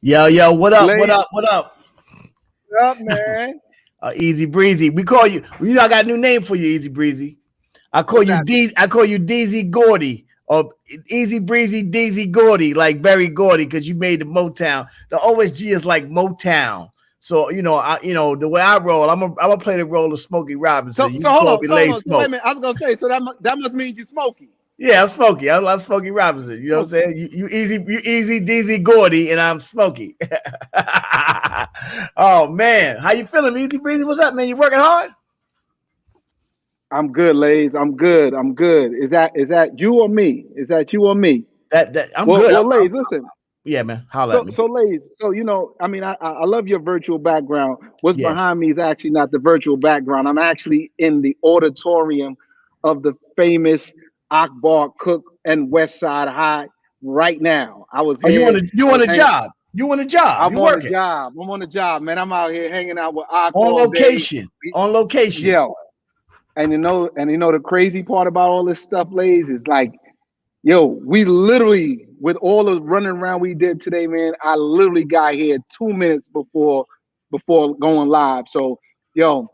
Yo, what up? What Lace up? What up? up, man. Easy breezy. We call you. You know, I got a new name for you, Easy Breezy. I call What's you that? D. I call you DZ Gordy or Easy Breezy DZ Gordy, like Berry Gordy, because you made the Motown. The OSG is like Motown. So the way I roll, I'm gonna play the role of Smokey So Robinson. You so can hold call on, me so hold Lay on. So wait a Smoke. minute. I was gonna say, so that must mean you smoky. Yeah, I'm Smokey. I'm Smokey Robinson. You know what I'm Smoky. saying? You easy DZ Gordy, and I'm Smokey. Oh man, how you feeling, Easy Breezy? What's up, man? You working hard? I'm good, Lays. I'm good. I'm good. Is that you or me? Is that you or me? That I'm Well, good. well, Lays, listen. Yeah, man. Holla at So me. so Lays, so I mean, I love your virtual background. What's Yeah. behind me is actually not the virtual background. I'm actually in the auditorium of the famous Akbar Cook and West Side High right now. I was Oh, you here. want to you I want was a hanging. job? You want a job? I'm You on the working job. I'm on the job, man. I'm out here hanging out with Ak on all day. location? On location. Yo, and the crazy part about all this stuff, Lays, is like, yo, we literally, with all the running around we did today, man, I literally got here 2 minutes before going live. So, yo,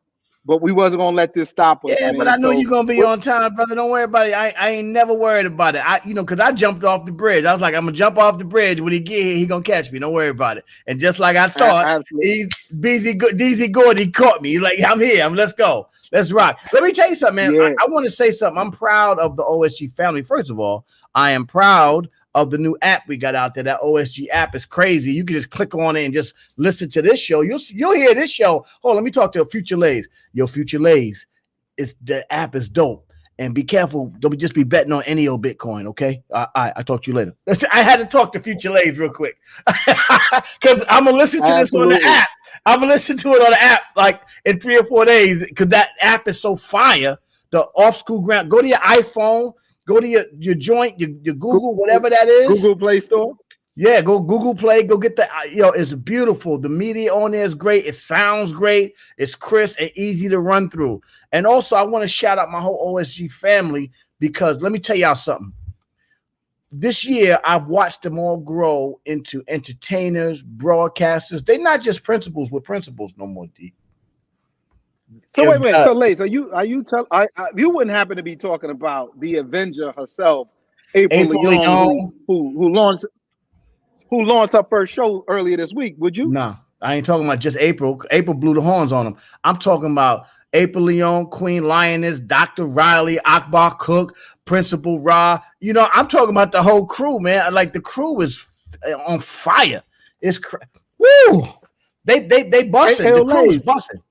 but we wasn't gonna let this stop us, Yeah, but man. I know So you're gonna be what? on time, brother. Don't worry about it. I ain't never worried about it. Because I jumped off the bridge. I was like, I'm gonna jump off the bridge. When he get here, he gonna catch me. Don't worry about it. And just like I thought, Absolutely, DZ Gordy caught me. He's like, I'm here. Let's go. Let's rock. Let me tell you something, man. yeah. I want to say something. I'm proud of the OSG family. First of all, I am proud of the new app we got out there. That OSG app is crazy. You can just click on it and just listen to this show. You'll hear this show. Hold on, let me talk to Future Lays. Yo, Future Lays. The app is dope. And be careful. Don't just be betting on any old Bitcoin, okay? I talk to you later. I had to talk to Future Lays real quick. Because I'm going to listen to this on the Absolutely. app. I'm going to listen to it on the app like in 3 or 4 days because that app is so fire. The off-school grant. Go to your iPhone. Go to your joint, your Google, Google, whatever that is. Google Play Store. Yeah, go Google Play. Go get the, it's beautiful. The media on there is great. It sounds great. It's crisp and easy to run through. And also, I want to shout out my whole OSG family because let me tell y'all something. This year, I've watched them all grow into entertainers, broadcasters. They're not just principals with principals no more, D. So wait. So Lace, you wouldn't happen to be talking about the Avenger herself, April April Leon, Leon. who launched her first show earlier this week? Would you? No, I ain't talking about just April. April blew the horns on them. I'm talking about April Leon, Queen Lioness, Dr. Riley, Akbar Cook, Principal Rahh. I'm talking about the whole crew, man. Like the crew is on fire. Woo! They busting. The crew is busting.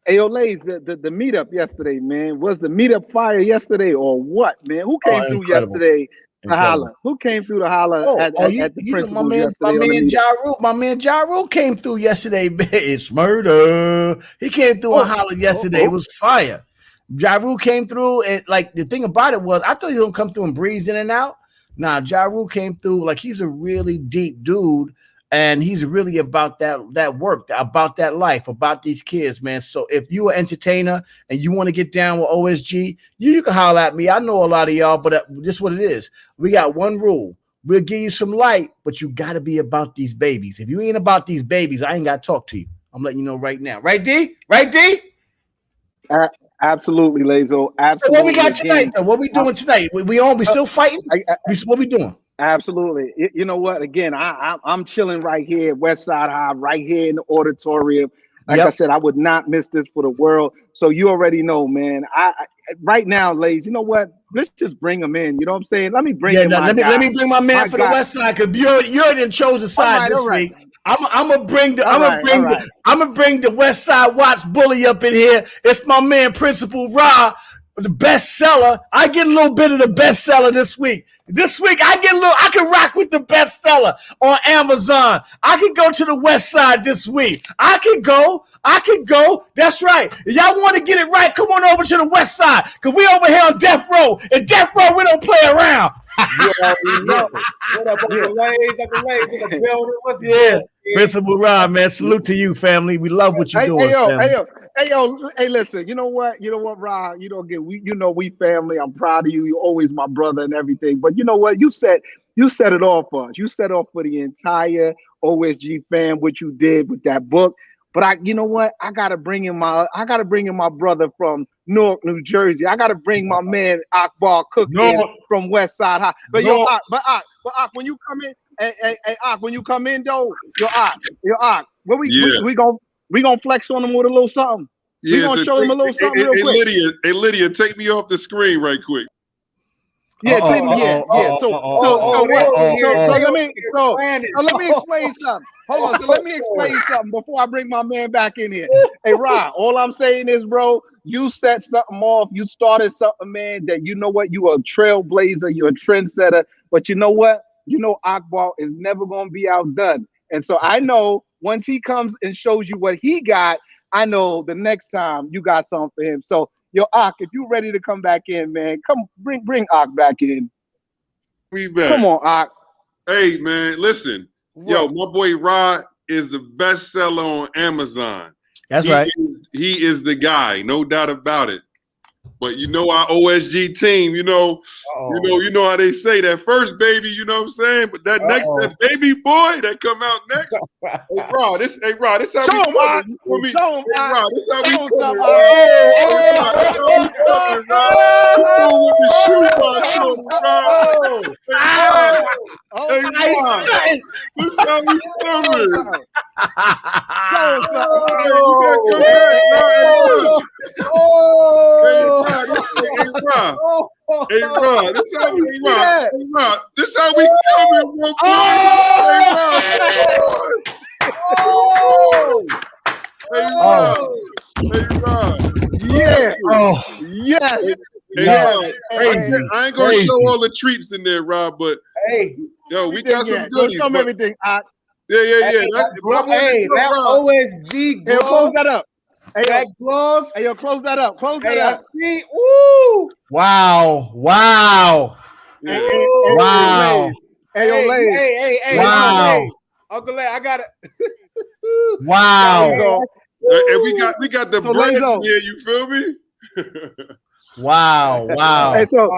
Ayo, Lays, the meetup yesterday, man. Was the meetup fire yesterday or what, man? Who came through Incredible. yesterday to Incredible. holler? Who came through to holler at the You know principals yesterday on the meetup? my man Ja Rule came through yesterday. It's murder. He came through and hollered yesterday. It was fire. Ja Rule came through, and like the thing about it was, I thought he was gonna come through and breeze in and out. Nah, Ja Rule came through like he's a really deep dude, and he's really about that work, about that life, about these kids, man. So if you're an entertainer and you want to get down with OSG, you can holler at me. I know a lot of y'all, but this is what it is. We got one rule. We'll give you some light, but you got to be about these babies. If you ain't about these babies, I ain't got to talk to you. I'm letting you know right now. Right, D? Right, D? Absolutely, Lazo. So what we Absolutely. got tonight, Again, though? What we I, doing tonight? We still fighting? What we doing? absolutely. You know what? Again, I'm chilling right here at West Side High, right here in the auditorium. Like I Yep. said, I would not miss this for the world. So you already know, man. I right now, ladies, you know what? Let's just bring them in. You know what I'm saying? Let me bring Yeah, in no, my let guy. me bring my man My for the guy. West Side because you already chose a side this All right. week. I'm gonna bring All right. All right. the West Side Watts bully up in here. It's my man Principal Rahh, the bestseller. I get a little bit of the bestseller this week. This week I can rock with the bestseller on Amazon. I can go to the West Side this week. I can go. That's right. If y'all want to get it right, come on over to the West Side because we over here on Death Row. And Death Row, we don't play around. You already know. What up, Yeah. Uncle Lays? Uncle Lays in the building. What's Yeah. good, man? Principal Rahh, man. Salute to you, family. We love what you're doing, family. Hey, listen. You know what, Rob? You know, again, we family. I'm proud of you. You're always my brother and everything. But you know what? You said you set it off for us. You set off for the entire OSG fam what you did with that book. But you know what? I gotta bring in my brother from Newark, New Jersey. I gotta bring my man Akbar Cook in from West Side High. But Ak, when you come in, hey, Ak, when you come in though, yo Ak, what we gonna flex on him with a little something. Yeah, we gonna show him a little something real quick. Lydia, take me off the screen right quick. Yeah, take me. So let me explain something. Hold on. So let me explain something before I bring my man back in here. Hey, Rahh, all I'm saying is, bro, you set something off. You started something, man, that you know what? You are a trailblazer. You're a trendsetter. But you know what? You know Akbar is never going to be outdone. And so I know once he comes and shows you what he got, I know the next time you got something for him. So, yo, Ak, if you ready to come back in, man, come bring Ak back in. We back. Come on, Ak. Hey, man, listen. Yo, my boy Rahh is the bestseller on Amazon. That's right. He is the guy, no doubt about it. But you know our OSG team, you know how they say that first baby, you know what I'm saying? But that next that baby boy that come out next. Hey Rahh, this how show we coming. Show him, hey Rahh, this how we coming. Hey Rahh, this how we coming. Hey, Rahh, this how we coming, bro. Hey, Rahh. Yeah. Yes. Hey, Rahh. I ain't gonna show all the treats in there, Rahh, but yo, we got some goodies. Show me everything. Yeah. That OSG glove. Close that up. Hey, that glove. Hey, yo, close that up. Close that up. I see. Woo! Wow. Wow. Hey, wow. Hey, wow. Uncle Lay, I got it. Wow. And we got the bread here, you feel me? Wow. Hey, so,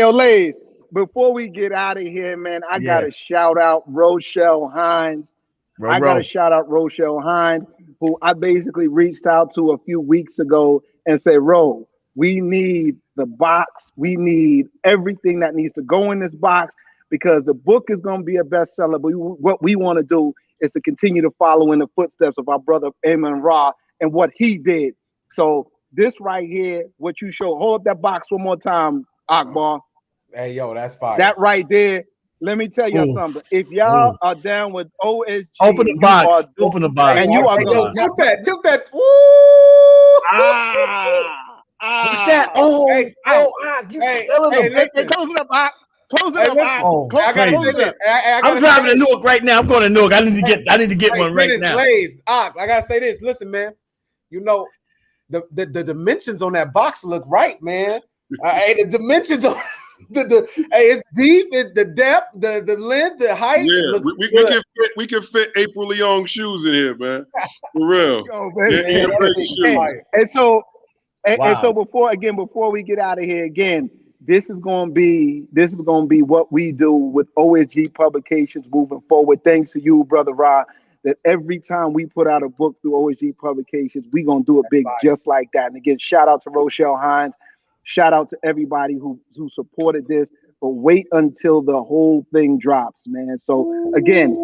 Lays, before we get out of here, man, I gotta shout out Rochelle Hines. Gotta shout out Rochelle Hines, who I basically reached out to a few weeks ago and said, Ro, we need the box. We need everything that needs to go in this box because the book is going to be a bestseller. But what we want to do is to continue to follow in the footsteps of our brother Amon Rahh and what he did. So this right here, what you show, hold up that box one more time, Akbar. Hey, yo, that's fire. That right there. Let me tell you something. If y'all are down with OSG, open the box. Open the box. And you are going. Tilt that. Woo! What's that? Hey, close it up. Close it up. I'm driving to Newark right now. I'm going to Newark. I need to get one right now. I gotta say this. Listen, man. You know, the dimensions on that box look right, man. The dimensions on it's deep, the depth, the length, the height. Yeah, we can fit April Leong shoes in here, man. For real. And so before we get out of here again, this is gonna be what we do with OSG Publications moving forward. Thanks to you, Brother Rahh, that every time we put out a book through OSG Publications, we're gonna do it big just like that. And again, shout out to Rochelle Hines. Shout out to everybody who supported this, but wait until the whole thing drops, man. So again,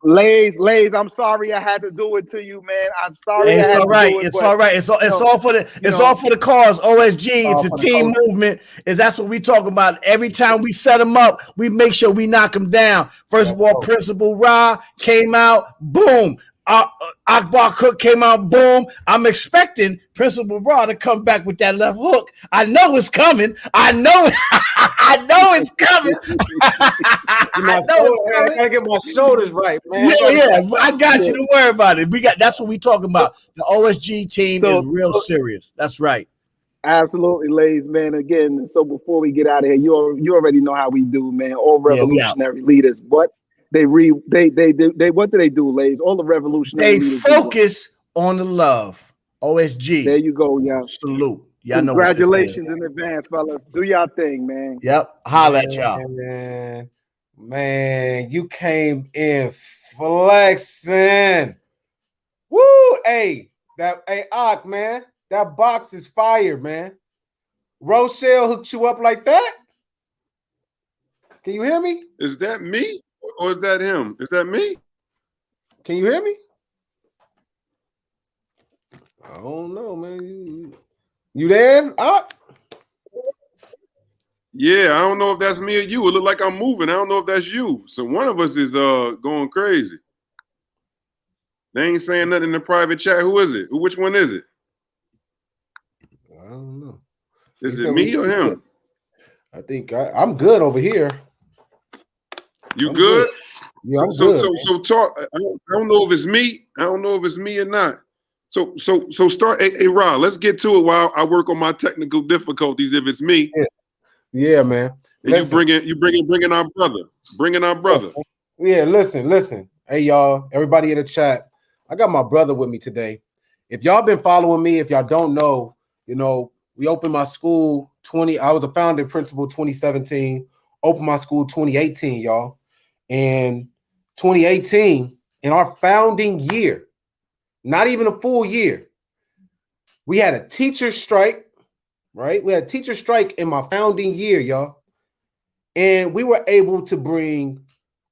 Lays, I'm sorry I had to do it to you, man. I'm sorry. It's all right. It's all right. It's all for the cause. OSG. It's a team movement. That's what we talk about. Every time we set them up, we make sure we knock them down. First of all, Principal Rahh came out. Boom. Akbar Cook came out, boom. I'm expecting Principal Rahh to come back with that left hook. I know it's coming. I know it's coming. I gotta get my shoulders right, man. Yeah, I got you. Don't worry about it. That's what we talking about. The OSG team is real serious. That's right. Absolutely, Lays, man. Again, so before we get out of here, you already know how we do, man. All revolutionary leaders. What they what do they do, Lays? All the revolutionary leaders focus on the love. OSG. There you go, y'all. Salute. Y'all know. Congratulations in advance, fellas. Do y'all thing, man. Yep. Holla at y'all. Man. Man, you came in flexing. Woo! Hey, Ak, man, that box is fire, man. Rochelle hooked you up like that? Can you hear me? Is that me or is that him? Is that me? Can you hear me? I don't know, man. You there, Ak? Yeah, I don't know if that's me or you. It look like I'm moving. I don't know if that's you. So one of us is going crazy. They ain't saying nothing in the private chat. Who is it? Which one is it? I don't know. Is it me or him? I think I'm good over here. You good? Yeah, I'm good. So talk. I don't know if it's me. I don't know if it's me or not. So start. Hey, Rahh, let's get to it while I work on my technical difficulties. If it's me, yeah, man. And you bringing our brother. Yeah, listen. Hey, y'all, everybody in the chat. I got my brother with me today. If y'all been following me, if y'all don't know, we opened my school I was a founding principal 2017, opened my school 2018, y'all. And 2018, in our founding year, not even a full year, we had a teacher strike, right? We had a teacher strike in my founding year, y'all. And we were able to bring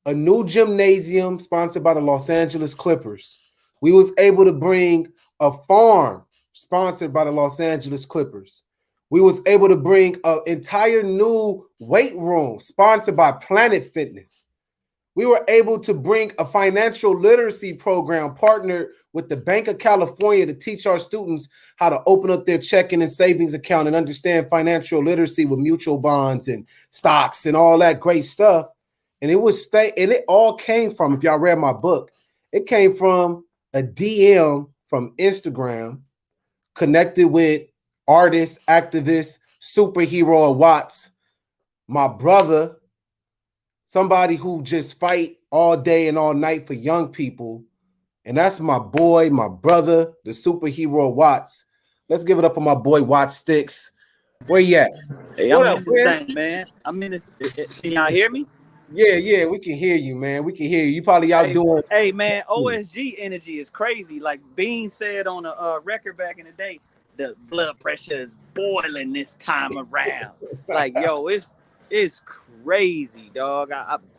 a new gymnasium sponsored by the Los Angeles Clippers. We was able to bring a farm sponsored by the Los Angeles Clippers. We was able to bring an entire new weight room sponsored by Planet Fitness. We were able to bring a financial literacy program partnered with the Bank of California to teach our students how to open up their checking and savings account and understand financial literacy with mutual bonds and stocks and all that great stuff. And it all came from, if y'all read my book, it came from a DM from Instagram connected with artists, activists, superhero Watts, my brother, somebody who just fight all day and all night for young people. And that's my boy, my brother, the superhero Watts. Let's give it up for my boy Watts Sticks. Where you at? Hey, I'm in this thing, man. I'm in this. Can y'all hear me? Yeah, we can hear you, man. We can hear you. You probably out doing. Hey, man, OSG energy is crazy. Like Bean said on a record back in the day, the blood pressure is boiling this time around. Like, yo, it's crazy, dog.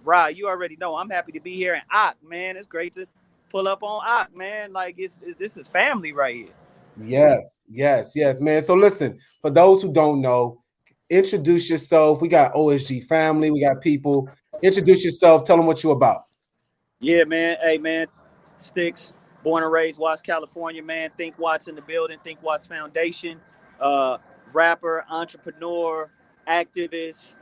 Rahh, you already know. I'm happy to be here. And Ak, man, it's great to pull up on Ak, man. Like, this is family right here. Yes, man. So listen, for those who don't know, introduce yourself. We got OSG family. We got people. Introduce yourself. Tell them what you're about. Yeah, man. Hey, man. Sticks, born and raised Watts, California, man. Think Watts in the building. Think Watts Foundation. Rapper, entrepreneur, activist.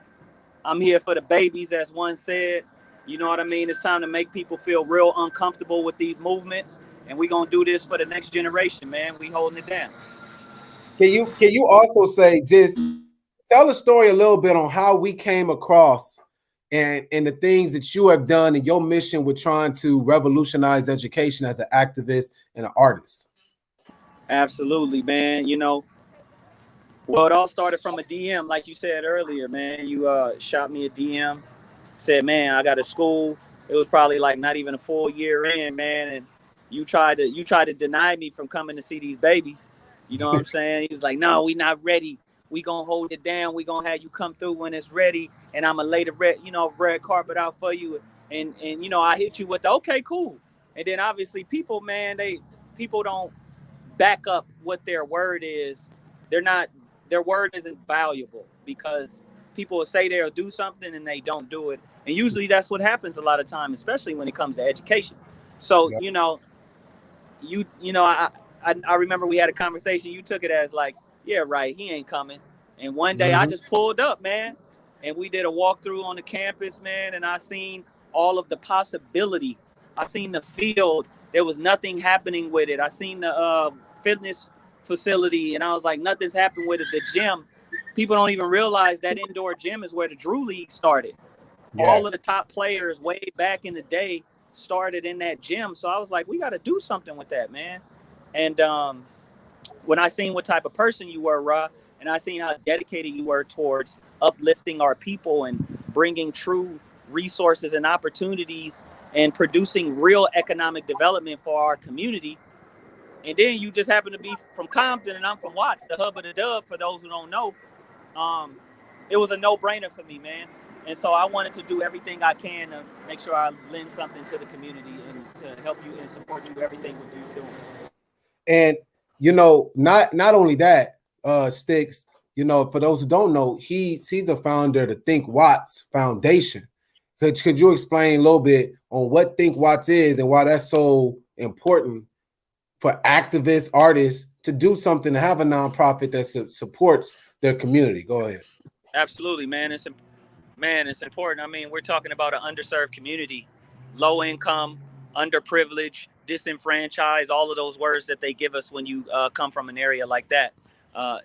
I'm here for the babies, as one said. You know what I mean? It's time to make people feel real uncomfortable with these movements. And we're going to do this for the next generation, man. We holding it down. Can you also say, just tell a story a little bit on how we came across and the things that you have done and your mission with trying to revolutionize education as an activist and an artist? Absolutely, man. Well, it all started from a DM, like you said earlier, man. You shot me a DM, said, man, I got a school. It was probably like not even a full year in, man. And you tried to deny me from coming to see these babies. You know what I'm saying? He was like, no, we not ready. We gonna hold it down. We gonna have you come through when it's ready. And I'm gonna lay the red carpet out for you. And I hit you with the, okay, cool. And then obviously people don't back up what their word is. Their word isn't valuable because people will say they'll do something and they don't do it. And usually that's what happens a lot of time, especially when it comes to education. So, I remember we had a conversation. You took it as like, yeah, right, he ain't coming. And one day I just pulled up, man, and we did a walkthrough on the campus, man, and I seen all of the possibility. I seen the field. There was nothing happening with it. I seen the fitness facility, and I was like, nothing's happened with it. The gym, people don't even realize that indoor gym is where the Drew League started. Yes. All of the top players way back in the day started in that gym. So I was like, we got to do something with that, man. And when I seen what type of person you were, Rahh, and I seen how dedicated you were towards uplifting our people and bringing true resources and opportunities and producing real economic development for our community. And then you just happen to be from Compton and I'm from Watts, the hub of the dub, for those who don't know. It was a no-brainer for me, man. And so I wanted to do everything I can to make sure I lend something to the community and to help you and support you everything what you're doing. And you know, not only that, Sticks, you know, for those who don't know, he's the founder of the Think Watts Foundation. Could you explain a little bit on what Think Watts is and why that's so important for activists, artists to do something, to have a nonprofit that supports their community? Go ahead. Absolutely, man. It's important. I mean, we're talking about an underserved community, low income, underprivileged, disenfranchised, all of those words that they give us when you come from an area like that.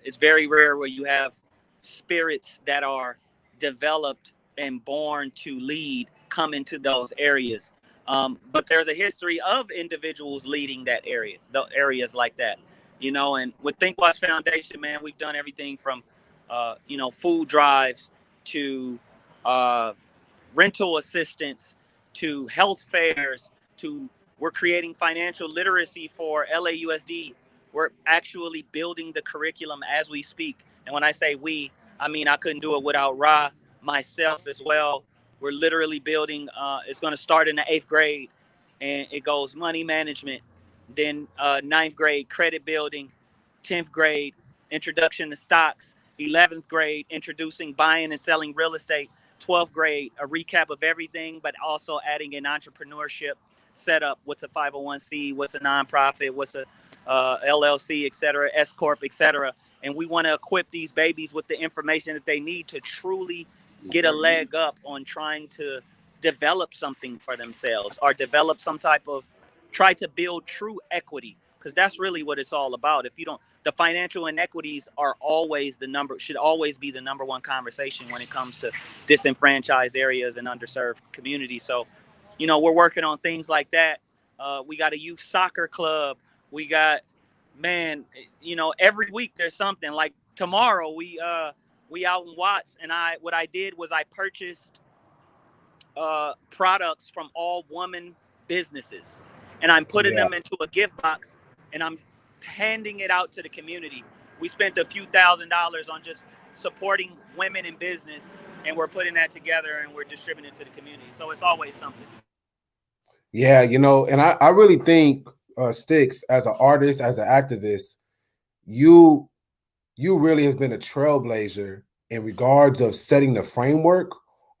It's very rare where you have spirits that are developed and born to lead come into those areas. But there's a history of individuals leading that area, the areas like that, you know. And with Think Watch Foundation, man, we've done everything from, you know, food drives to rental assistance to health fairs to we're creating financial literacy for LAUSD. We're actually building the curriculum as we speak. And when I say we, I mean I couldn't do it without Rahh, myself as well. We're literally building, it's going to start in the 8th grade, and it goes money management, then 9th grade credit building, 10th grade introduction to stocks, 11th grade introducing buying and selling real estate, 12th grade a recap of everything, but also adding in entrepreneurship setup. What's a 501c? What's a nonprofit? What's a LLC, et cetera, S Corp, et cetera. And we want to equip these babies with the information that they need to truly get a leg up on trying to develop something for themselves or develop some type of, try to build true equity, because that's really what it's all about. If you don't, the financial inequities are always should always be the number one conversation when it comes to disenfranchised areas and underserved communities. So, you know, we're working on things like that. We got a youth soccer club. We got, man, you know, every week there's something. Like tomorrow we out in Watts, and what I did was I purchased products from all woman businesses, and I'm putting them into a gift box, and I'm handing it out to the community. We spent a few $1,000s on just supporting women in business, and we're putting that together and we're distributing it to the community. So it's always something. Yeah, you know, and I really think Sticks, as an artist, as an activist, you really have been a trailblazer in regards of setting the framework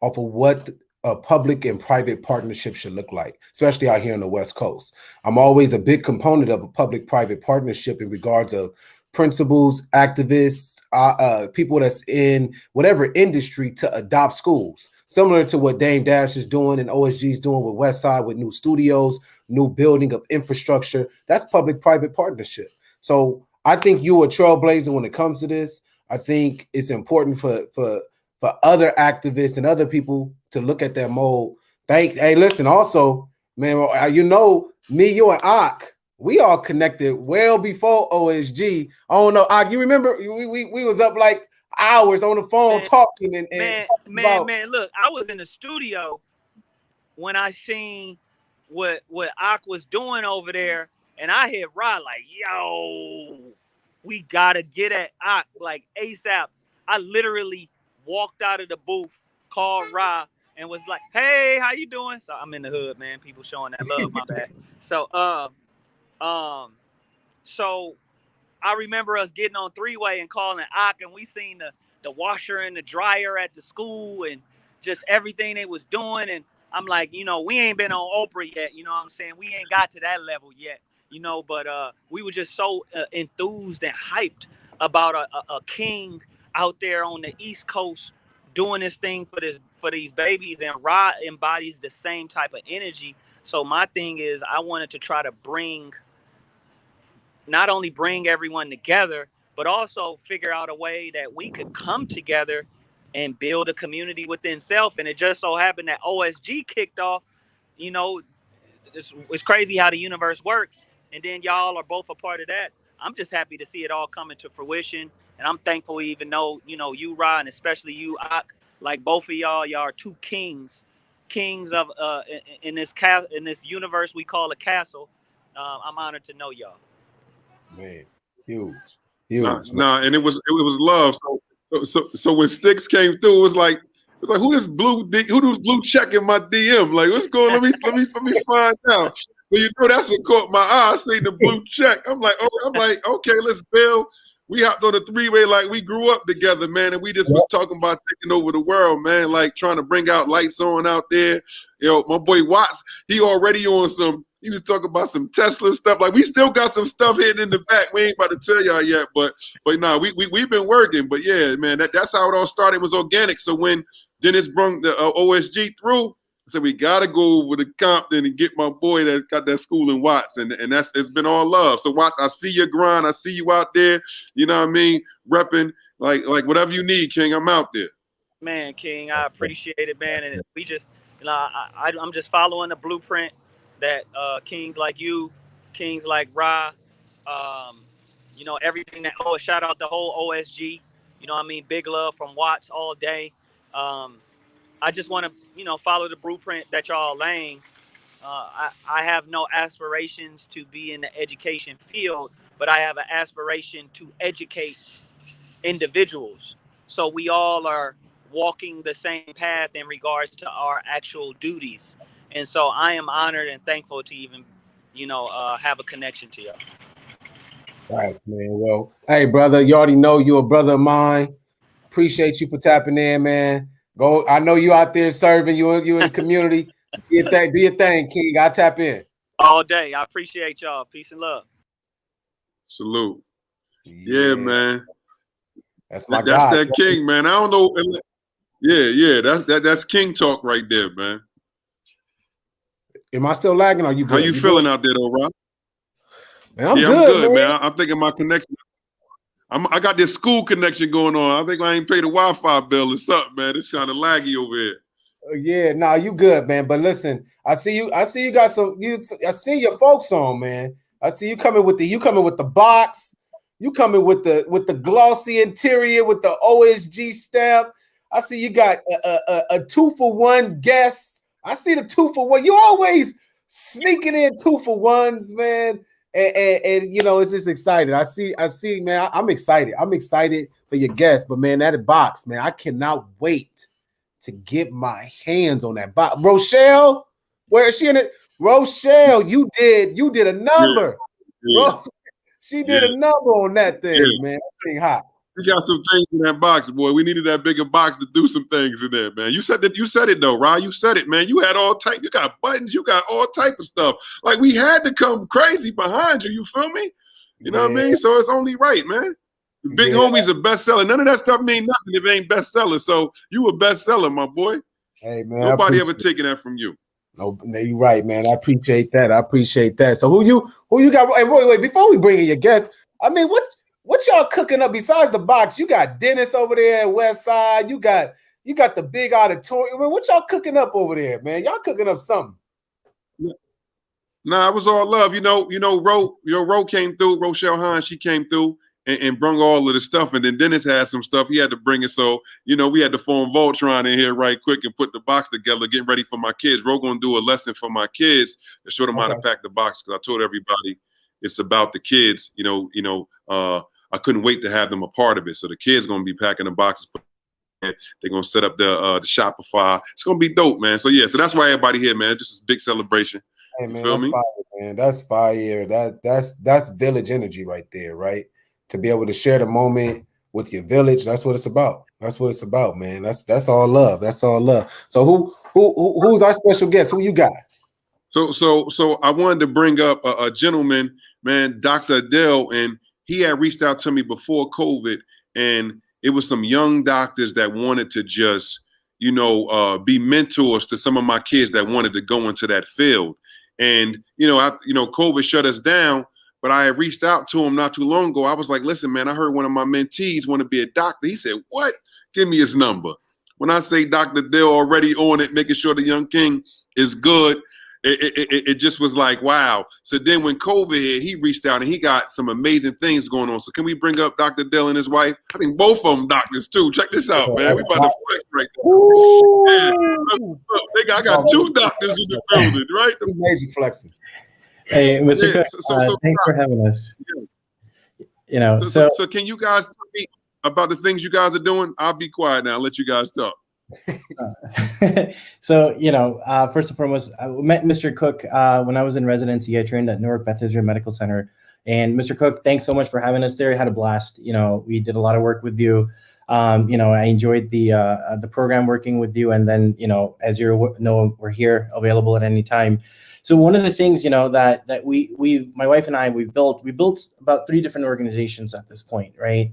off of what a public and private partnership should look like, especially out here on the West Coast. I'm always a big component of a public-private partnership in regards of principals, activists, people that's in whatever industry to adopt schools, similar to what Dame Dash is doing and OSG is doing with Westside with new studios, new building of infrastructure. That's public-private partnership. So I think you're a trailblazer when it comes to this. I think it's important for other activists and other people to look at that mold. Hey, listen, also, man, you know, me, you, and Ak, we all connected well before OSG. I don't know, Ak, you remember we was up like hours on the phone talking and man, look, I was in the studio when I seen what Ak was doing over there, and I hit Rahh like, yo, we gotta get at Ak like ASAP. I literally walked out of the booth, called Rahh, and was like, hey, how you doing? So I'm in the hood, man. People showing that love, my bad. So so I remember us getting on three-way and calling Ak, and we seen the washer and the dryer at the school and just everything they was doing. And I'm like, you know, we ain't been on Oprah yet, you know what I'm saying? We ain't got to that level yet, you know, but we were just so enthused and hyped about a king out there on the East Coast doing this thing for these babies, and Rahh embodies the same type of energy. So my thing is, I wanted to try to not only bring everyone together, but also figure out a way that we could come together and build a community within self. And it just so happened that OSG kicked off. You know, it's crazy how the universe works. And then y'all are both a part of that. I'm just happy to see it all come into fruition. And I'm thankful even though, you know, you, Rahh, and especially you, Ak, like both of y'all are two kings kings of in this universe we call a castle. I'm honored to know y'all. Man, huge. Nah, and it was love. So when Sticks came through, it was like who this blue check in my DM? Like, what's going? Let me find out. So that's what caught my eye. I seen the blue check. I'm like, okay, let's build. We hopped on a three-way like we grew up together, man, and we just was talking about taking over the world, man, like trying to bring out lights on out there. My boy Watts, he already on some. He was talking about some Tesla stuff. Like, we still got some stuff hidden in the back. We ain't about to tell y'all yet, but nah, we've been working. But yeah, man, that's how it all started. It was organic. So when Dennis brung the OSG through, I said, we got to go over to Compton and get my boy that got that school in Watts. And it's been all love. So Watts, I see your grind. I see you out there, you know what I mean, repping, like whatever you need, King, I'm out there. Man, King, I appreciate it, man. And we just, I'm just following the blueprint that kings like you, kings like Rahh, everything that, shout out the whole OSG, big love from Watts all day. I just want to, follow the blueprint that y'all laying. I have no aspirations to be in the education field, but I have an aspiration to educate individuals. So we all are walking the same path in regards to our actual duties. And so I am honored and thankful to even, have a connection to y'all. Right, man. Well, hey, brother, you already know you're a brother of mine. Appreciate you for tapping in, man. Go. I know you out there serving. You in the community. Do your thing, King. I tap in all day. I appreciate y'all. Peace and love. Salute. Yeah, man. That's my guy. That's that King, man. I don't know. Yeah. That's King talk right there, man. Am I still lagging? Or are you good? How you feeling out there, though, Rob? Man, I'm good, man. I'm thinking my connection. I got this school connection going on. I think I ain't paid a Wi-Fi bill or something, man. It's kind of laggy over here. Yeah, nah, you good, man. But listen, I see you got some. I see your folks on, man. I see you coming with the box. You coming with the glossy interior with the OSG stamp. I see you got a 2-for-1 guest. I see the 2-for-1. You always sneaking in 2-for-1s, man. And it's just exciting. I see, man. I'm excited. I'm excited for your guests. But man, that box, man, I cannot wait to get my hands on that box. Rochelle, where is she in it? Rochelle, you did a number. Yeah. She did a number on that thing, man. That thing hot. We got some things in that box, boy. We needed that bigger box to do some things in there, man. You said it though, Rahh. You said it, man. You had all type. You got buttons. You got all type of stuff. Like, we had to come crazy behind you. You feel me? You know what I mean? So it's only right, man. The big homie's a bestseller. None of that stuff mean nothing if it ain't bestseller. So you a bestseller, my boy. Hey, man. Nobody ever taking that from you. No, you're right, man. I appreciate that. So who you got? Hey, wait. Before we bring in your guests, I mean, what y'all cooking up besides the box? You got Dennis over there at West Side. You got the big auditorium. I mean, what y'all cooking up over there, man? Y'all cooking up something. Nah, it was all love. Ro came through. Rochelle Hahn, she came through and brung all of the stuff. And then Dennis had some stuff. He had to bring it. So, we had to phone Voltron in here right quick and put the box together, getting ready for my kids. Ro gonna do a lesson for my kids to show them how to pack the box, because I told everybody it's about the kids. I couldn't wait to have them a part of it. So the kids gonna be packing the boxes. They're gonna set up the Shopify. It's gonna be dope, man. So so that's why everybody here, man. Just a big celebration. Hey, man, that's fire, man. That's fire. That's village energy right there, right? To be able to share the moment with your village. That's what it's about. That's what it's about, man. That's all love. That's all love. So who's our special guest? Who you got? So I wanted to bring up a gentleman, man, Dr. Adele, and he had reached out to me before COVID, and it was some young doctors that wanted to just, be mentors to some of my kids that wanted to go into that field. And, COVID shut us down, but I had reached out to him not too long ago. I was like, listen, man, I heard one of my mentees want to be a doctor. He said, what? Give me his number. When I say Dr. Dill already on it, making sure the young king is good, it just was like, wow. So then when COVID hit, he reached out and he got some amazing things going on. So can we bring up Dr. Dill and his wife? I think both of them doctors too. Check this out, man. We about to flex right there. Yeah. Look, I got 2 doctors in the building, right? Major flexing. Hey, Mr. Cook, thanks for having us. Yeah. So can you guys tell me about the things you guys are doing? I'll be quiet now. I'll let you guys talk. So, first and foremost, I met Mr. Cook when I was in residency. I trained at Newark Beth Israel Medical Center. And Mr. Cook, thanks so much for having us there. I had a blast. We did a lot of work with you. I enjoyed the program working with you. And then, as you know, we're here available at any time. So one of the things, that we my wife and I, we built about 3 different organizations at this point, right?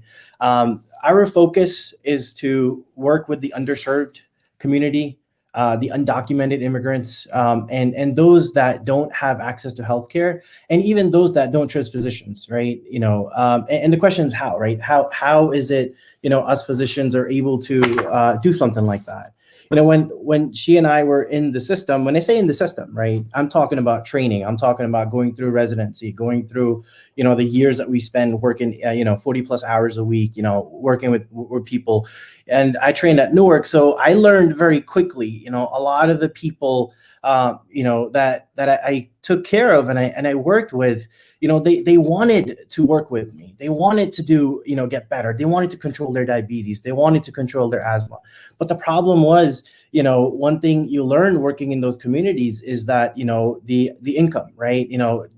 Our focus is to work with the underserved community, the undocumented immigrants, and those that don't have access to healthcare, and even those that don't trust physicians, right? And the question is how, right? How is it, us physicians are able to do something like that? When she and I were in the system, when I say in the system, right, I'm talking about training. I'm talking about going through residency, going through, the years that we spend working, 40 plus hours a week, working with people. And I trained at Newark. So I learned very quickly, a lot of the people, that I took care of and I worked with, they wanted to work with me. They wanted to do, get better. They wanted to control their diabetes. They wanted to control their asthma. But the problem was, one thing you learn working in those communities is that, the income, right?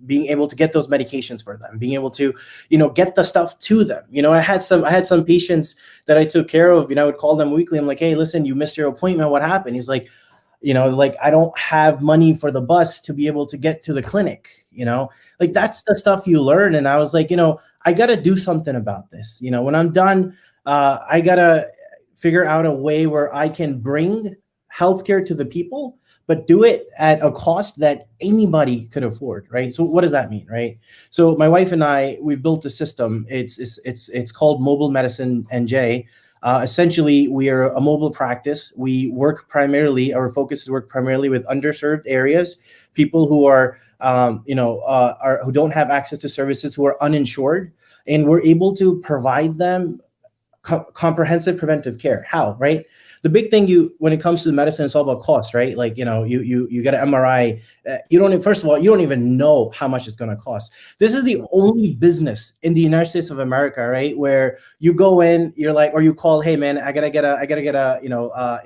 Being able to get those medications for them, being able to, get the stuff to them. I had some patients that I took care of, I would call them weekly. I'm like, hey, listen, you missed your appointment. What happened? He's like, I don't have money for the bus to be able to get to the clinic, that's the stuff you learn. And I was like, I got to do something about this. When I'm done, I got to figure out a way where I can bring healthcare to the people, but do it at a cost that anybody could afford, right? So what does that mean, right? So my wife and I, we've built a system. It's called Mobile Medicine NJ. Essentially, we are a mobile practice. We work primarily, our focus is work primarily with underserved areas, people who are, who don't have access to services, who are uninsured, and we're able to provide them comprehensive preventive care. How, right? The big thing when it comes to medicine, it's all about cost, right? Like, you got an MRI. First of all, you don't even know how much it's going to cost. This is the only business in the United States of America, right? Where you go in, you're like, or you call, hey man, I gotta get a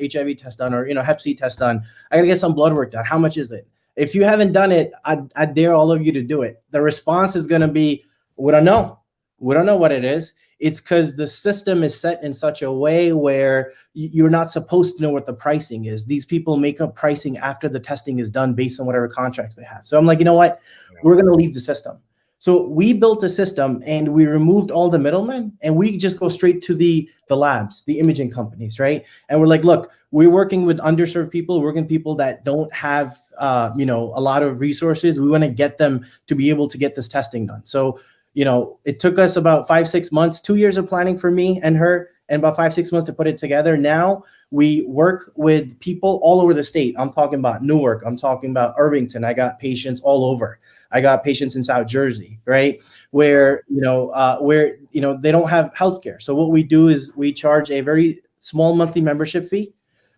HIV test done, or, Hep C test done. I gotta get some blood work done. How much is it? If you haven't done it, I dare all of you to do it. The response is going to be, we don't know. We don't know what it is. It's because the system is set in such a way where you're not supposed to know what the pricing is. These people make up pricing after the testing is done based on whatever contracts they have. So I'm like, you know what? We're going to leave the system. So we built a system and we removed all the middlemen and we just go straight to the labs, the imaging companies, right? And we're like, look, we're working with underserved people, working with people that don't have, a lot of resources. We want to get them to be able to get this testing done. So it took us about 5-6 months, 2 years of planning for me and her, and about 5-6 months to put it together. Now we work with people all over the state. I'm talking about Newark. I'm talking about Irvington. I got patients all over. I got patients in South Jersey, right? Where they don't have healthcare. So what we do is we charge a very small monthly membership fee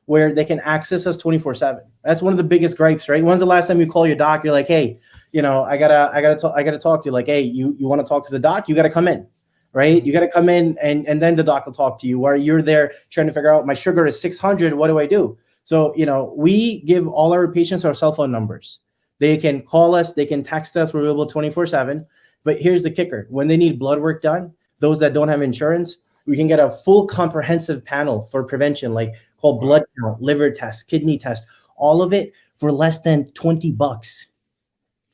where they can access us 24/7. That's one of the biggest gripes, right? When's the last time you call your doc? You're like, hey, I gotta talk to you. Like, hey, you want to talk to the doc? You got to come in, right? You got to come in and then the doc will talk to you, or you're there trying to figure out my sugar is 600. What do I do? So, we give all our patients our cell phone numbers. They can call us, they can text us. We're available 24/7. But here's the kicker. When they need blood work done, those that don't have insurance, we can get a full comprehensive panel for prevention, like called blood count, liver test, kidney test, all of it for less than $20.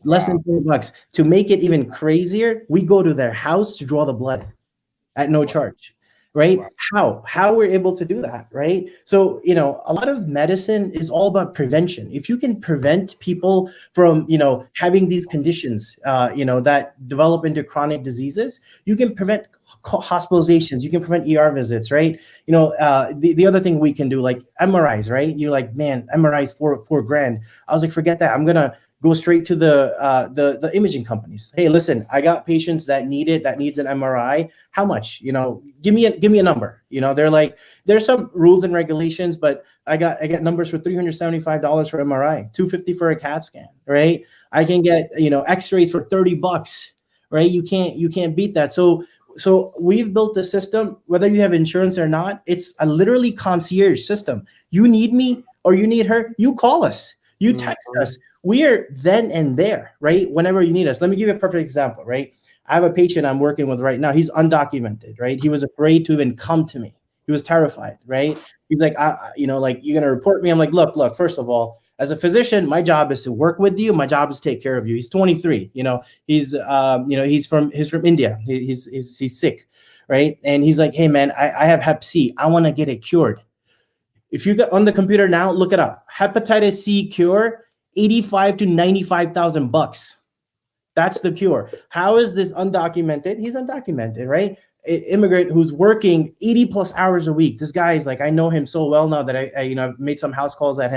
Less than $20. To make it even crazier, we go to their house to draw the blood at no charge, right? How we're able to do that, right? So, a lot of medicine is all about prevention. If you can prevent people from, having these conditions, that develop into chronic diseases, you can prevent hospitalizations, you can prevent ER visits, right? The other thing we can do, like MRIs, right? You're like, man, MRIs $4,000. I was like, forget that. I'm gonna go straight to the imaging companies. Hey, listen, I got patients that need it, that needs an MRI. How much? Give me a number. They're like, there's some rules and regulations, but I got numbers for $375 for MRI, $250 for a CAT scan, right? I can get X-rays for $30, right? You can't beat that. So we've built the system, whether you have insurance or not. It's a literally concierge system. You need me or you need her, you call us, you text us. We are then and there, right? Whenever you need us. Let me give you a perfect example, right? I have a patient I'm working with right now. He's undocumented, right? He was afraid to even come to me. He was terrified, right? He's like, you're going to report me. I'm like, look, first of all, as a physician, my job is to work with you. My job is to take care of you. He's 23, he's from India. He's sick, right? And he's like, hey man, I have Hep C. I want to get it cured. If you get on the computer now, look it up. Hepatitis C cure, $85,000 to $95,000. That's the cure. How is this undocumented? He's undocumented, right? Immigrant who's working 80 plus hours a week. This guy is like, I know him so well now that I've made some house calls at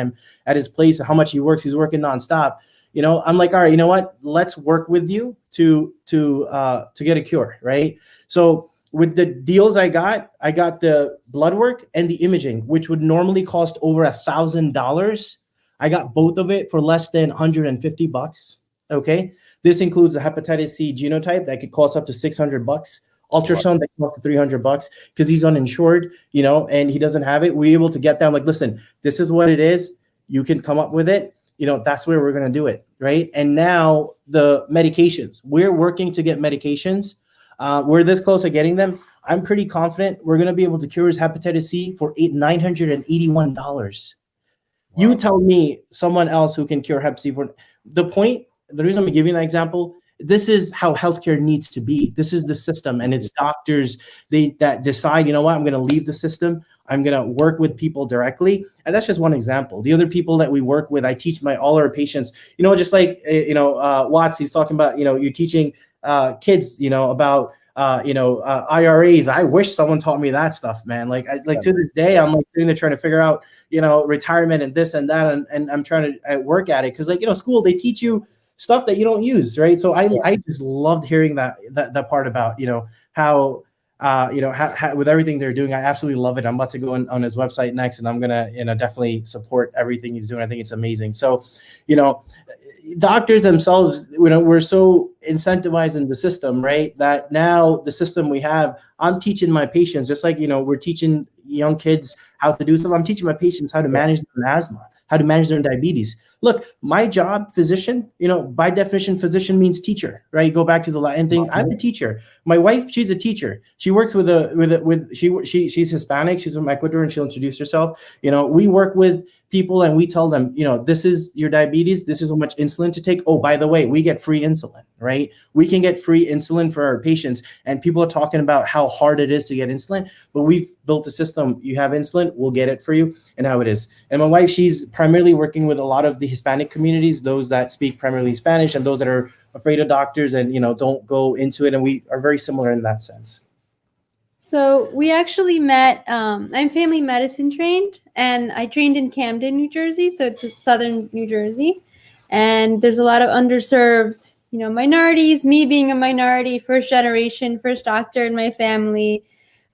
his place, how much he works. He's working nonstop. I'm like, all right, you know what? Let's work with you to get a cure, right? So with the deals I got the blood work and the imaging, which would normally cost over $1,000. I got both of it for less than $150. Okay. This includes a hepatitis C genotype that could cost up to $600. Ultrasound that costs $300 because he's uninsured, and he doesn't have it. We're able to get them like, listen, this is what it is. You can come up with it. That's where we're going to do it. Right. And now the medications, we're working to get medications. We're this close to getting them. I'm pretty confident we're going to be able to cure his hepatitis C for $981. Wow. You tell me someone else who can cure Hep C for the reason I'm giving that example, this is how healthcare needs to be. This is the system, and it's doctors that decide, I'm going to leave the system. I'm going to work with people directly. And that's just one example. The other people that we work with, I teach all our patients, just like, Watts, he's talking about, you're teaching kids, about, IRAs. I wish someone taught me that stuff, man. To this day, I'm like sitting there trying to figure out, retirement and this and that. And I'm trying to work at it. Cause school, they teach you stuff that you don't use. Right. So I just loved hearing that part about, how with everything they're doing. I absolutely love it. I'm about to go on his website next, and I'm going to, definitely support everything he's doing. I think it's amazing. So, doctors themselves, we're so incentivized in the system, right? That now the system we have, I'm teaching my patients, just like, we're teaching young kids how to do stuff. I'm teaching my patients how to manage their asthma, how to manage their diabetes. Look, my job, physician, by definition, physician means teacher, right? You go back to the Latin thing. I'm a teacher. My wife, she's a teacher. She works she's Hispanic. She's from Ecuador, and she'll introduce herself. We work with people and we tell them, this is your diabetes. This is how much insulin to take. Oh, by the way, we get free insulin, right? We can get free insulin for our patients. And people are talking about how hard it is to get insulin, but we've built a system. You have insulin, we'll get it for you, and how it is. And my wife, she's primarily working with a lot of the Hispanic communities, those that speak primarily Spanish and those that are afraid of doctors and, don't go into it. And we are very similar in that sense. So we actually met, I'm family medicine trained, and I trained in Camden, New Jersey. So it's southern New Jersey. And there's a lot of underserved, minorities, me being a minority, first generation, first doctor in my family,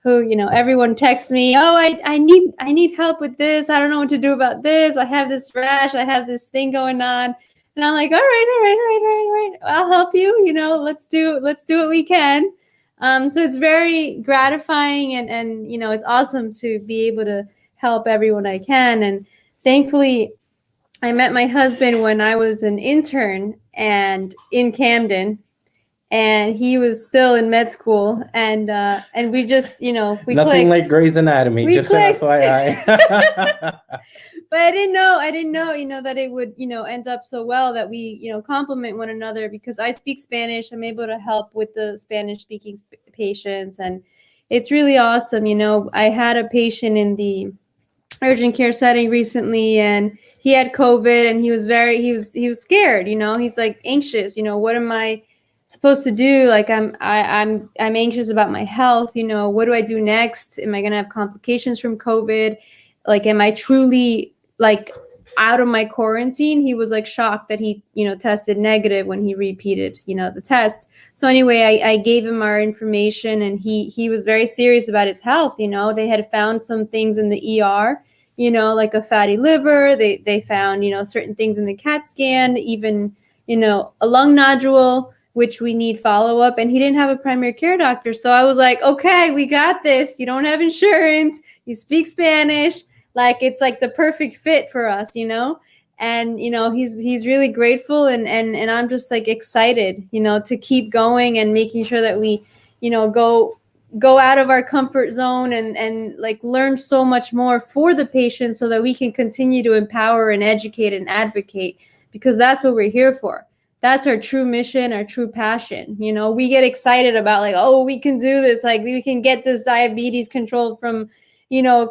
who, everyone texts me, oh, I need help with this. I don't know what to do about this. I have this rash. I have this thing going on. And I'm like, all right. I'll help you. Let's do what we can. So it's very gratifying and it's awesome to be able to help everyone I can. And thankfully, I met my husband when I was an intern and in Camden, and he was still in med school, and we just, we nothing clicked. Like Grey's Anatomy, just an FYI. But I didn't know, that it would, end up so well that we, complement one another, because I speak Spanish. I'm able to help with the Spanish speaking patients. And it's really awesome. I had a patient in the urgent care setting recently, and he had COVID, and he was scared, he's like anxious, what am I supposed to do? Like I'm anxious about my health. What do I do next? Am I going to have complications from COVID? Like, am I truly like out of my quarantine, he was like shocked that he, tested negative when he repeated, the test. So anyway, I gave him our information, and he was very serious about his health. They had found some things in the ER, like a fatty liver. They found, certain things in the CAT scan, even, a lung nodule, which we need follow-up, and he didn't have a primary care doctor. So I was like, okay, we got this. You don't have insurance. You speak Spanish. Like, it's like the perfect fit for us, and, he's really grateful, and I'm just like excited, to keep going and making sure that we, go out of our comfort zone and like learn so much more for the patient, so that we can continue to empower and educate and advocate, because that's what we're here for. That's our true mission, our true passion. We get excited about like, oh, we can do this. Like, we can get this diabetes controlled from,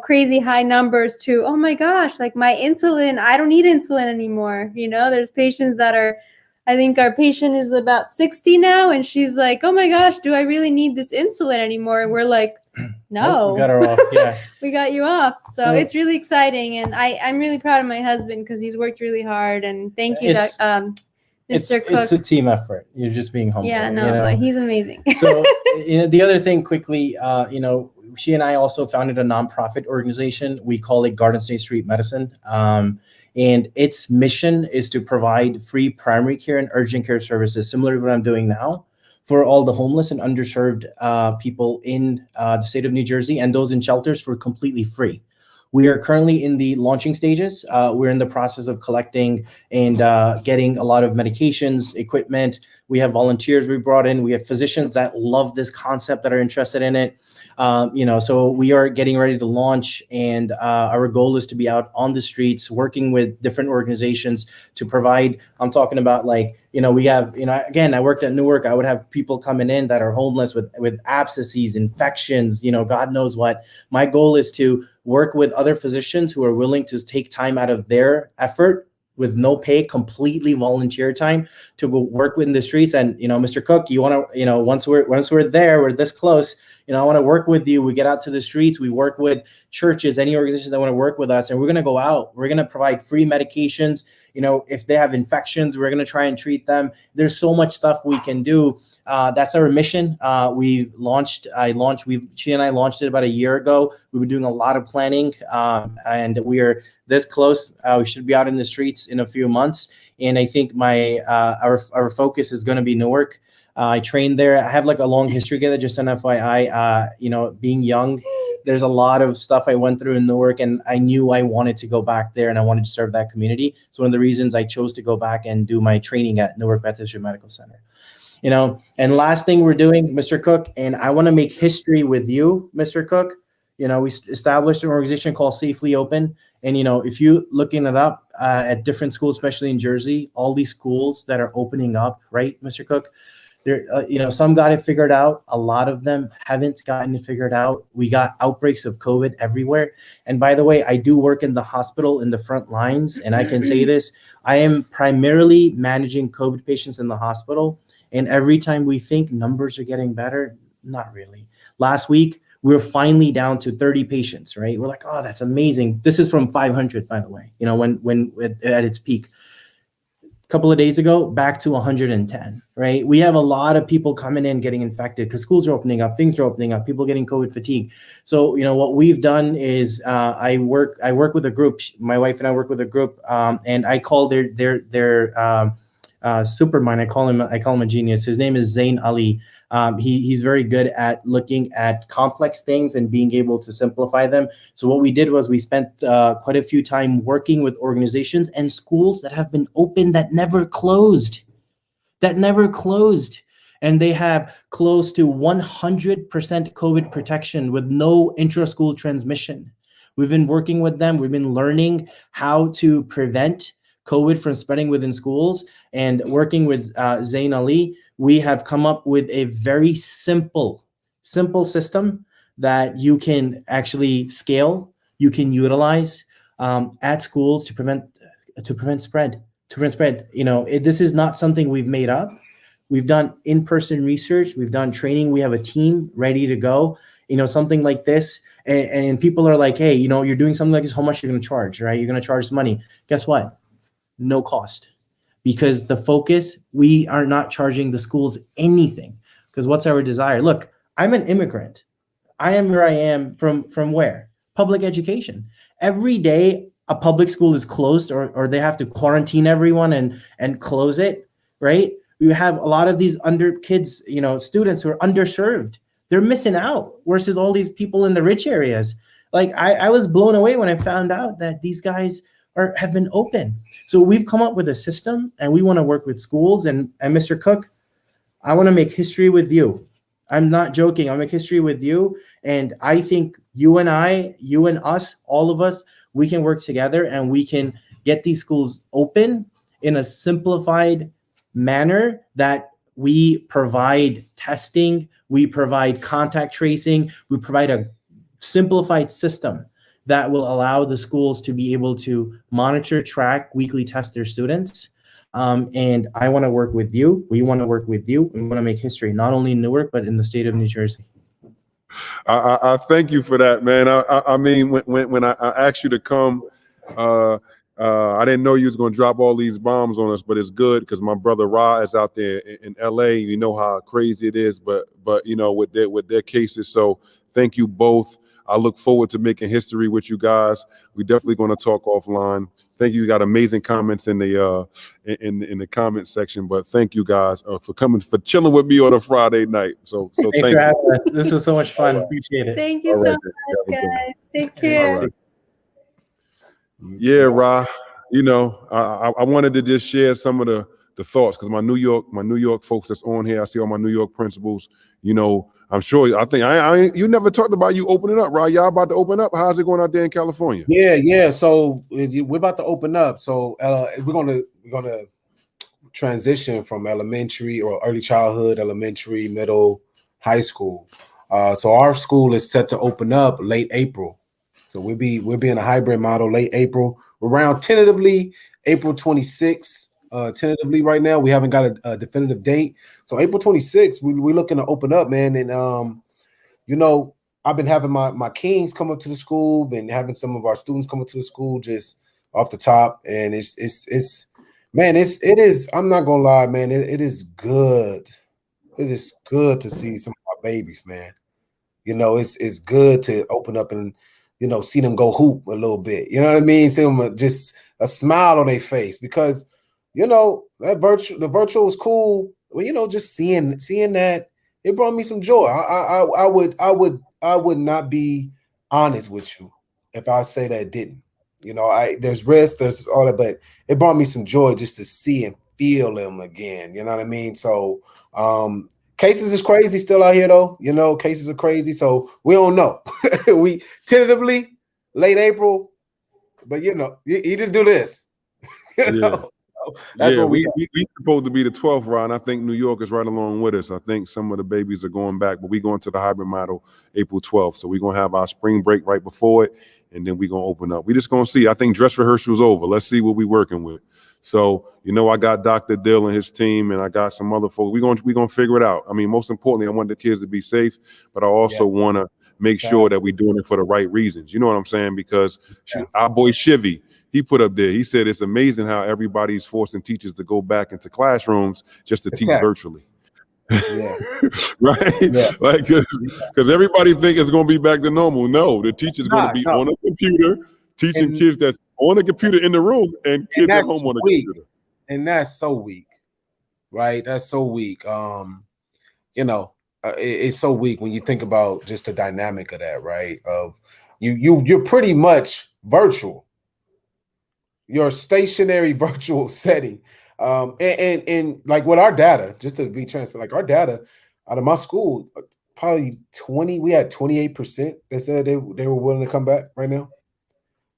crazy high numbers to, oh my gosh, like my insulin, I don't need insulin anymore. There's patients that are, I think our patient is about 60 now, and she's like, oh my gosh, do I really need this insulin anymore? And we're like, no. We got her off. Yeah. We got you off. So it's really exciting. And I'm really proud of my husband, because he's worked really hard. And thank you, Mr. Cook. It's a team effort. You're just being humble. Yeah, no, but he's amazing. So the other thing quickly, she and I also founded a nonprofit organization. We call it Garden State Street Medicine. And its mission is to provide free primary care and urgent care services, similar to what I'm doing now, for all the homeless and underserved people in the state of New Jersey, and those in shelters, for completely free. We are currently in the launching stages. We're in the process of collecting and getting a lot of medications, equipment. We have volunteers we brought in. We have physicians that love this concept, that are interested in it. So we are getting ready to launch, and our goal is to be out on the streets working with different organizations to provide. I'm talking about like, we have, again, I worked at Newark. I would have people coming in that are homeless with abscesses, infections, God knows what. My goal is to work with other physicians who are willing to take time out of their effort with no pay, completely volunteer time, to go work in the streets. And, Mr. Cook, you want to, once we're there, we're this close, I want to work with you. We get out to the streets. We work with churches, any organizations that want to work with us. And we're going to go out. We're going to provide free medications. If they have infections, we're going to try and treat them. There's so much stuff we can do. That's our mission. She and I launched it about a year ago. We've been doing a lot of planning, and we are this close. We should be out in the streets in a few months. And I think our focus is going to be Newark. I trained there. I have like a long history together, just an FYI, being young, there's a lot of stuff I went through in Newark, and I knew I wanted to go back there and I wanted to serve that community. So one of the reasons I chose to go back and do my training at Newark Bethesda Medical Center. And last thing we're doing, Mr. Cook, and I want to make history with you, Mr. Cook. We established an organization called Safely Open. And, if you looking it up at different schools, especially in Jersey, all these schools that are opening up, right, Mr. Cook, some got it figured out. A lot of them haven't gotten it figured out. We got outbreaks of COVID everywhere. And by the way, I do work in the hospital in the front lines. And I can say this, I am primarily managing COVID patients in the hospital. And every time we think numbers are getting better, not really. Last week, we were finally down to 30 patients, right? We're like, oh, that's amazing. This is from 500, by the way, when at its peak. A couple of days ago, back to 110, right? We have a lot of people coming in getting infected because schools are opening up, things are opening up, people getting COVID fatigue. So, what we've done is I work with a group. My wife and I work with a group, and I call their supermind. I call him a genius. His name is Zain Ali. He's very good at looking at complex things and being able to simplify them. So what we did was we spent quite a few time working with organizations and schools that have been open that never closed. And they have close to 100% COVID protection with no intra-school transmission. We've been working with them. We've been learning how to prevent COVID from spreading within schools, and working with Zain Ali, we have come up with a very simple system that you can actually scale, you can utilize at schools to prevent spread. This is not something we've made up. We've done in-person research, we've done training, we have a team ready to go. Something like this, And people are like, hey, you know, you're doing something like this, how much you're going to charge, right? You're going to charge money. Guess what? No cost. Because the focus, we are not charging the schools anything. Because what's our desire? Look, I'm an immigrant. I am where I am from where? Public education. Every day a public school is closed or they have to quarantine everyone and close it, right? We have a lot of these kids, you know, students who are underserved. They're missing out versus all these people in the rich areas. Like I was blown away when I found out that these guys have been open. So we've come up with a system and we want to work with schools and Mr. Cook, I want to make history with you. I'm not joking. I'll make history with you. And I think you and us, all of us, we can work together and we can get these schools open in a simplified manner that we provide testing, we provide contact tracing, we provide a simplified system that will allow the schools to be able to monitor, track, weekly test their students. And I want to work with you. We want to work with you. We want to make history, not only in Newark, but in the state of New Jersey. I thank you for that, man. I mean, when I asked you to come, I didn't know you was going to drop all these bombs on us, but it's good because my brother Rahh is out there in LA. You know how crazy it is, but you know, with their cases. So thank you both. I look forward to making history with you guys. We're definitely going to talk offline. Thank you. You got amazing comments in the comment section. But thank you guys for coming, for chilling with me on a Friday night. So thank you. For having us. This was so much fun. Appreciate it. Thank you so much, guys. Take care. Right. Yeah, Rahh. You know, I wanted to just share some of the thoughts because my New York folks that's on here. I see all my New York principals. You know, I'm sure. I think you never talked about you opening up, Rahh. Y'all about to open up? How's it going out there in California? Yeah. So we're about to open up. So we're gonna transition from elementary or early childhood, elementary, middle, high school. So our school is set to open up late April. So we'll be in a hybrid model late April, around tentatively April 26th. Tentatively right now, we haven't got a definitive date. So April 26th, we're looking to open up, man. And you know, I've been having my kings come up to the school, been having some of our students come up to the school just off the top, and it is. I'm not gonna lie, man. It is good. It is good to see some of our babies, man. You know, it's good to open up and, you know, see them go hoop a little bit. You know what I mean? See them just a smile on their face because, you know, the virtual was cool. Well, you know, just seeing that, it brought me some joy. I would not be honest with you if I say that it didn't. You know, there's risk, there's all that, but it brought me some joy just to see and feel them again. You know what I mean? So cases is crazy still out here though. You know, cases are crazy. So we don't know. We tentatively late April, but you know, you just do this. You know? That's what we supposed to be the 12th round. I think New York is right along with us. I think some of the babies are going back, but we're going to the hybrid model April 12th. So we're going to have our spring break right before it, and then we're going to open up. We're just going to see. I think dress rehearsal's over. Let's see what we're working with. So, you know, I got Dr. Dill and his team, and I got some other folks. We're going to figure it out. I mean, most importantly, I want the kids to be safe, but I also want to make sure that we're doing it for the right reasons. You know what I'm saying? Because our boy Shivy, he put up there, he said it's amazing how everybody's forcing teachers to go back into classrooms just to teach virtually. Yeah. Right? Yeah. Like, because everybody think it's going to be back to normal. No, the teacher's going to be on a computer teaching kids that's on a computer in the room and kids at home on a computer. And that's so weak, right? That's so weak. You know, it's so weak when you think about just the dynamic of that, right? Of you're pretty much virtual. Your stationary virtual setting. And like with our data, just to be transparent, like our data out of my school, probably we had 28% that said they were willing to come back right now,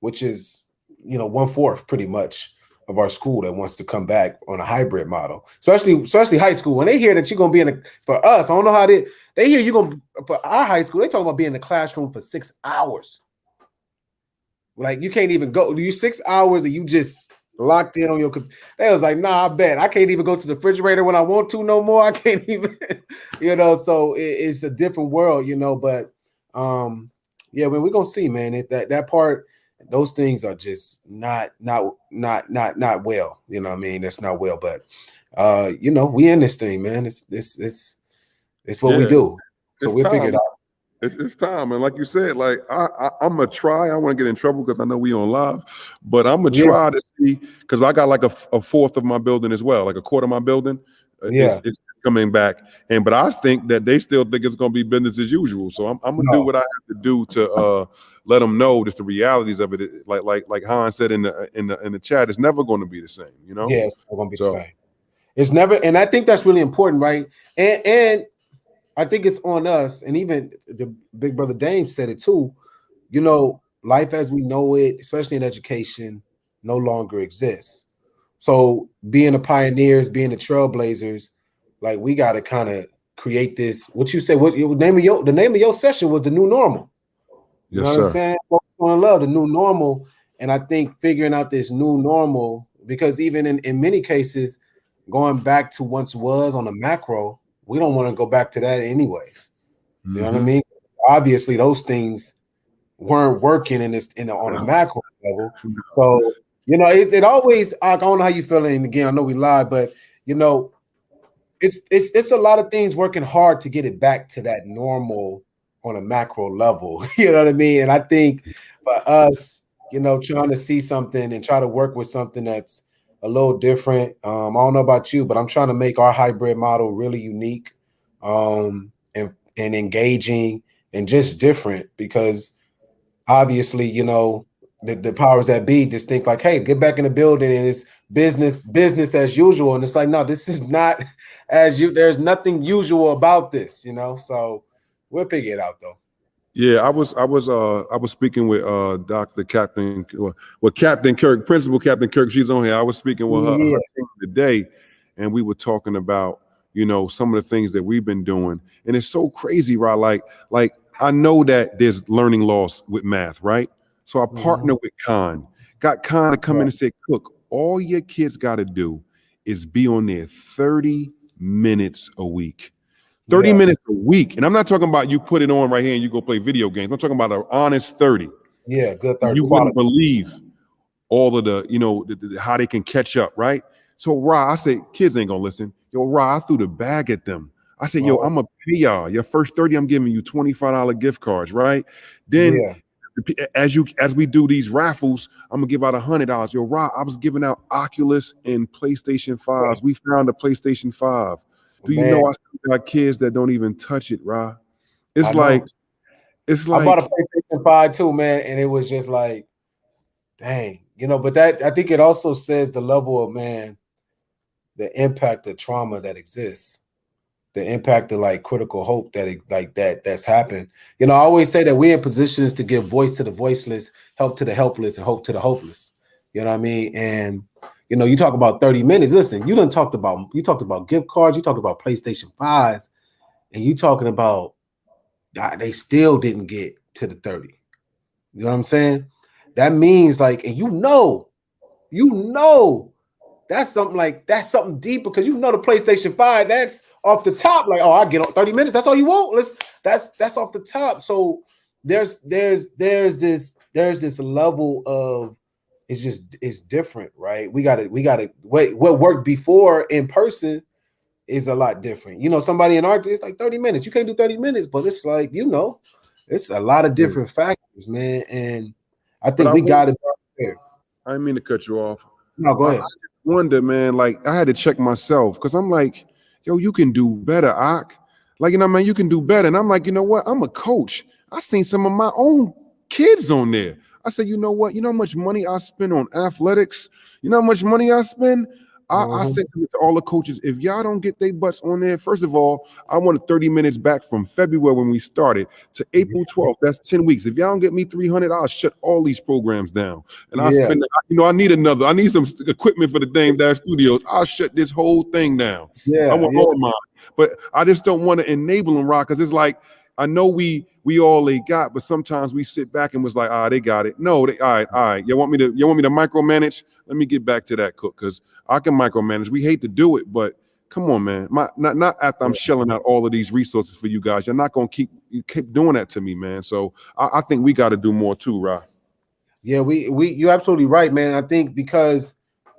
which is, you know, 1/4 pretty much of our school that wants to come back on a hybrid model, especially high school. When they hear that you're going to be for us, I don't know how they hear you're going to, for our high school, they talking about being in the classroom for 6 hours. Like you can't even go. You 6 hours and you just locked in on your computer. They was like, nah, I bet I can't even go to the refrigerator when I want to no more. I can't even, you know. So it's a different world, you know. But Yeah, man, we're gonna see, man. That part, those things are just not well. You know what I mean? That's not well, but you know, we in this thing, man. It's what we do. So It's we'll figure it time. out. It's time, and like you said, like I'm gonna try. I want to get in trouble because I know we on live, but I'm gonna try to see, because I got like a fourth of my building as well, like a quarter of my building. It's coming back, but I think that they still think it's gonna be business as usual. So I'm gonna do what I have to do to let them know just the realities of it. Like Han said in the chat, it's never going to be the same. You know? Yeah, it's never gonna be the same. It's never, and I think that's really important, right? And I think it's on us, and even the big brother Dame said it too. You know, life as we know it, especially in education, no longer exists. So being the pioneers, being the trailblazers, like we got to kind of create this. What you say? What the name of your session was the new normal. You know what I'm saying? Focus on love, the new normal, and I think figuring out this new normal, because even in many cases, going back to once was on a macro, we don't want to go back to that anyways. You know what I mean? Obviously, those things weren't working on a macro level. So, you know, it always, I don't know how you feeling. Again, I know we lied, but you know, it's a lot of things working hard to get it back to that normal on a macro level. You know what I mean? And I think for us, you know, trying to see something and try to work with something that's a little different. I don't know about you, but I'm trying to make our hybrid model really unique, and engaging and just different, because obviously, you know, the powers that be just think like, hey, get back in the building and it's business as usual. And it's like, no, this is not there's nothing usual about this, you know. So we'll figure it out though. Yeah, I was speaking with Dr. Captain, Captain Kirk, Principal Captain Kirk. She's on here. I was speaking with her team today, and we were talking about, you know, some of the things that we've been doing, and it's so crazy, right? Like I know that there's learning loss with math, right? So I partner with got Khan to come in and say, Cook, all your kids got to do is be on there 30 minutes a week. 30 minutes a week. And I'm not talking about you put it on right here and you go play video games. I'm talking about an honest 30. Yeah, good 30. You wouldn't believe all of the, you know, how they can catch up, right? So Rahh, I say, kids ain't gonna listen. Yo, Rahh, I threw the bag at them. I said, yo, I'm gonna pay y'all. Your first 30, I'm giving you $25 gift cards, right? Then as we do these raffles, I'm gonna give out $100. Yo, Rahh, I was giving out Oculus and PlayStation 5s. We found a PlayStation 5. Do you know I got kids that don't even touch it, Rahh? It's like I bought a PlayStation 5 too, man, and it was just like, dang, you know. But that, I think it also says the level of, man, the impact of trauma that exists, the impact of like critical hope that's happened. You know, I always say that we're in positions to give voice to the voiceless, help to the helpless, and hope to the hopeless. You know what I mean? And you know, you talk about 30 minutes. Listen, you talked about gift cards, you talked about PlayStation 5s, and you talking about they still didn't get to the 30. You know what I'm saying? That means like, and you know, that's something deeper, because you know the PlayStation 5, that's off the top. Like, oh, I get on 30 minutes. That's all you want. That's off the top. So there's this level of, it's different, right? We gotta wait. What worked before in person is a lot different. You know, somebody in art, it's like 30 minutes. You can't do 30 minutes, but it's like, you know, it's a lot of different factors, man. And I think we got it there. I didn't mean to cut you off. No, go ahead. I wonder, man, like I had to check myself, because I'm like, yo, you can do better, Ak. Like, you know, man, you can do better. And I'm like, you know what? I'm a coach. I seen some of my own kids on there. I said, you know what? You know how much money I spend on athletics? You know how much money I spend? I said to all the coaches, if y'all don't get their butts on there, first of all, I wanted 30 minutes back from February when we started to April 12th. That's 10 weeks. If y'all don't get me 300, I'll shut all these programs down. And I spend, you know, I need some equipment for the Dame Dash Studios. I'll shut this whole thing down. I want all of mine. But I just don't want to enable them, Rahh, because it's like, I know we all they got, but sometimes we sit back and was like, they got it. No, all right. You want me to micromanage? Let me get back to that, Cook, because I can micromanage. We hate to do it, but Come on, man. Not after I'm shelling out all of these resources for you guys. You're not gonna keep doing that to me, man. So I think we got to do more too, Rahh. Yeah, you're absolutely right, man. I think because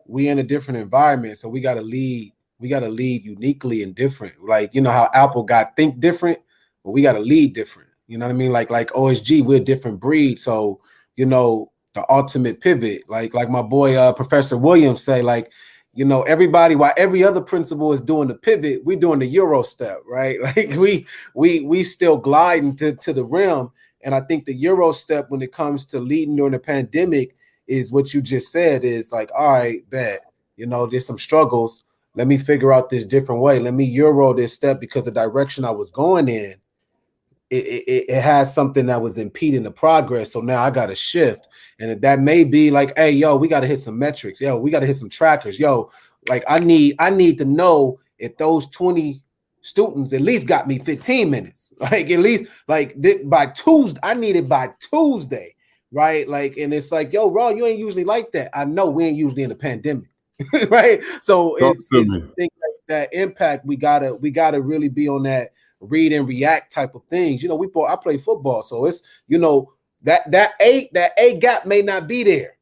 we in a different environment, so we got to lead. We got to lead uniquely and different. Like, you know how Apple got think different, but we got to lead different. You know what I mean? Like OSG, we're a different breed. So, you know, the ultimate pivot, like my boy Professor Williams say, like, you know, everybody, while every other principal is doing the pivot, we're doing the Euro step, right? Like we still gliding to the rim. And I think the Euro step when it comes to leading during the pandemic is what you just said, is like, all right, bet, you know, there's some struggles. Let me figure out this different way. Let me Euro this step, because the direction I was going in, it has something that was impeding the progress. So now I got to shift. And that may be like, hey, yo, we got to hit some metrics. Yo, we got to hit some trackers. Yo, like I need to know if those 20 students at least got me 15 minutes. Like at least like by Tuesday, I need it by Tuesday. Right. Like, and it's like, yo, Rahh, you ain't usually like that. I know we ain't usually in the pandemic. Right. So it's like that impact. We gotta really be on that read and react type of things. You know, I play football, so it's, you know, that A gap may not be there.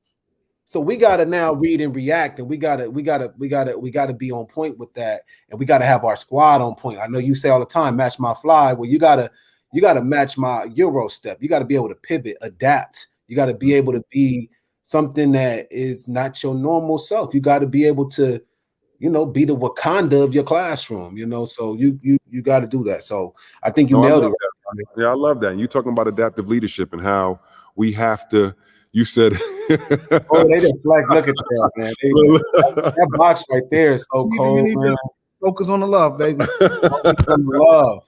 So we gotta now read and react, and we gotta be on point with that, and we gotta have our squad on point. I know you say all the time, match my fly. Well, you gotta match my Euro step. You gotta be able to pivot, adapt. You gotta be able to be something that is not your normal self. You gotta be able to, you know, be the Wakanda of your classroom, you know, so you got to do that. So I think you nailed it. Yeah, I love that. You talking about adaptive leadership and how we have to, you said. Oh, they just like, look at that, man. That box right there is so cold, man. Focus on the love, baby. Focus on the love.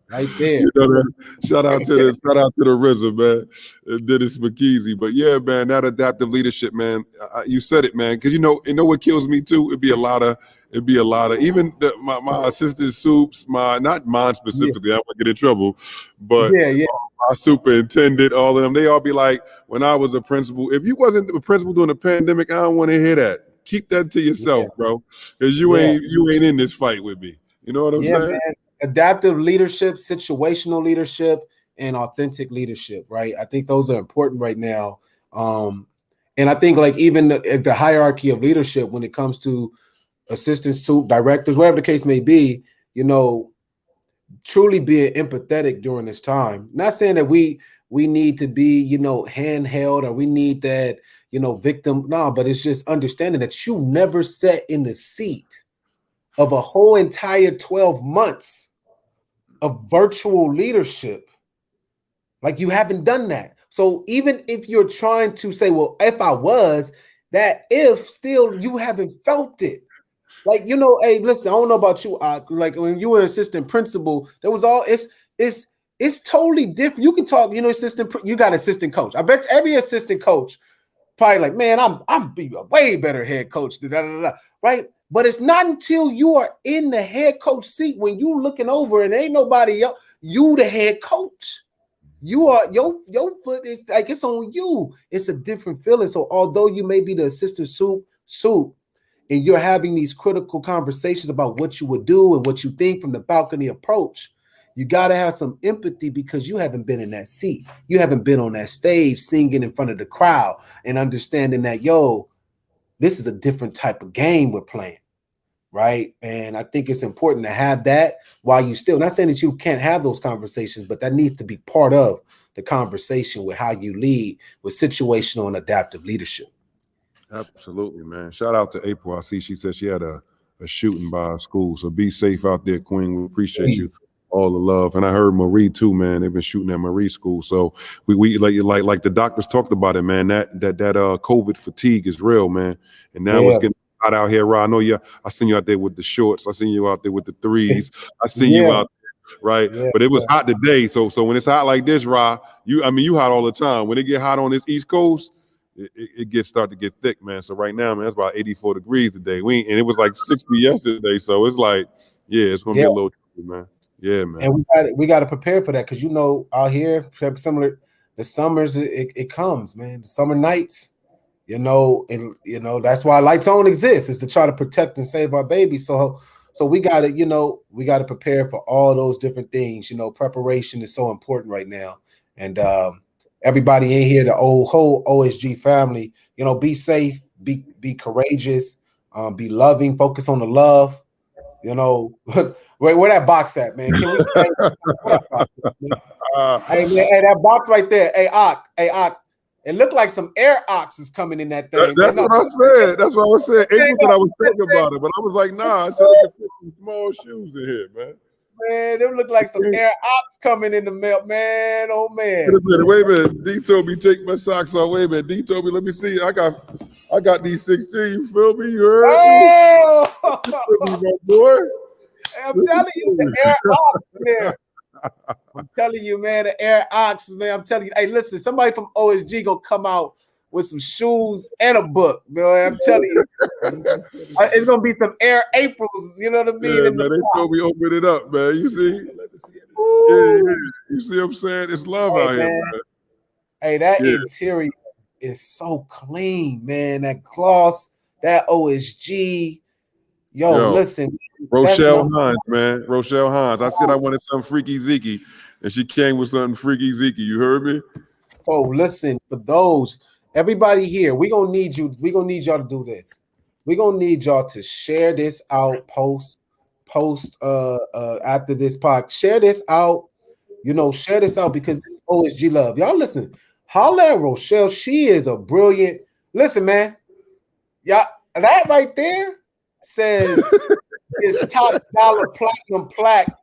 Right there. You know, shout out to the RZA, man, Dennis McKeezy. But yeah, man, that adaptive leadership, man. You said it, man. Because you know what kills me too. It'd be a lot of even my assistant soups, not mine specifically. I don't want to get in trouble, but my superintendent, all of them, they all be like, when I was a principal, if you wasn't a principal during the pandemic, I don't want to hear that. Keep that to yourself, bro, because you ain't in this fight with me. You know what I'm saying? Man. Adaptive leadership, situational leadership, and authentic leadership, right? I think those are important right now. And I think like even at the hierarchy of leadership, when it comes to assistants, to directors, whatever the case may be, you know, truly being empathetic during this time. Not saying that we need to be, you know, handheld, or we need that, you know, victim. No, but it's just understanding that you never sat in the seat of a whole entire 12 months of virtual leadership. Like, you haven't done that. So even if you're trying to say, well, if I was, that if still you haven't felt it. Like, you know, hey, listen, I don't know about you. Like when you were an assistant principal, there was all it's totally different. You can talk, you know, you got assistant coach. I bet every assistant coach probably like, man, I'm be a way better head coach, right? But it's not until you are in the head coach seat, when you looking over and ain't nobody else, you the head coach. You are your foot is like, it's on you. It's a different feeling. So although you may be the assistant soup, and you're having these critical conversations about what you would do and what you think from the balcony approach, you got to have some empathy, because you haven't been in that seat. You haven't been on that stage singing in front of the crowd and understanding that, yo, this is a different type of game we're playing, right? And I think it's important to have that while you still, not saying that you can't have those conversations, but that needs to be part of the conversation with how you lead with situational and adaptive leadership. Absolutely, man. Shout out to April. I see she said she had a shooting by a school. So be safe out there, Queen. We appreciate you. All the love. And I heard Marie too, man. They've been shooting at Marie school. So we like the doctors talked about it, man. That COVID fatigue is real, man. And now it's getting hot out here, Rahh. I know I seen you out there with the shorts. I seen you out there with the threes. I seen you out there, right? Yeah, but it was hot today. So when it's hot like this, Rahh, you hot all the time. When it get hot on this East Coast, it start to get thick, man. So right now, man, it's about 84 degrees today. And it was like 60 yesterday. So it's like, it's gonna be a little tricky, man. Yeah, man. And we got to prepare for that, because, you know, out here, similar, the summers, it comes, man. The summer nights, you know, and, you know, that's why Lights On exists, is to try to protect and save our babies. So So we got to, we got to prepare for all those different things. Preparation is so important right now. And everybody in here, the whole OSG family, be safe, be courageous, be loving, focus on the love. Where that box at, man? Can we? Hey, that box right there. Hey, Ak. It looked like some air ox is coming in that thing. That's what I said. That's what I was saying. April said I was thinking about it, but I was like, nah. I said I could fit some small shoes in here, man. Man, they look like some air ox coming in the mail, man. Oh man. Wait a minute. D told me take my socks off. Wait a minute. D told me, let me see. I got these 16. You feel me? You heard me? My boy. Hey, I'm telling you, the air ox there. I'm telling you, man, the air ox, man. I'm telling you. Hey, listen, somebody from OSG gonna come out with some shoes and a book, man. I'm telling you, it's gonna be some Air Aprils. You know what I mean? Yeah, man, they told me open it up, man. You see? Yeah. You see what I'm saying? It's love out here, man. Hey, that interior is so clean, man. That gloss, that OSG. Yo, listen. Rochelle Hines, man. Rochelle Hines. I said I wanted some freaky Zeke, and she came with something freaky Zeke. You heard me? So listen, for those, everybody here, we're gonna need you. We're gonna need y'all to do this. We're gonna need y'all to share this out, post after this pod. Share this out, share this out because it's OSG love. Y'all listen, holla at Rochelle. She is a brilliant. Listen, man. Y'all, that right there says it's top dollar platinum plaque.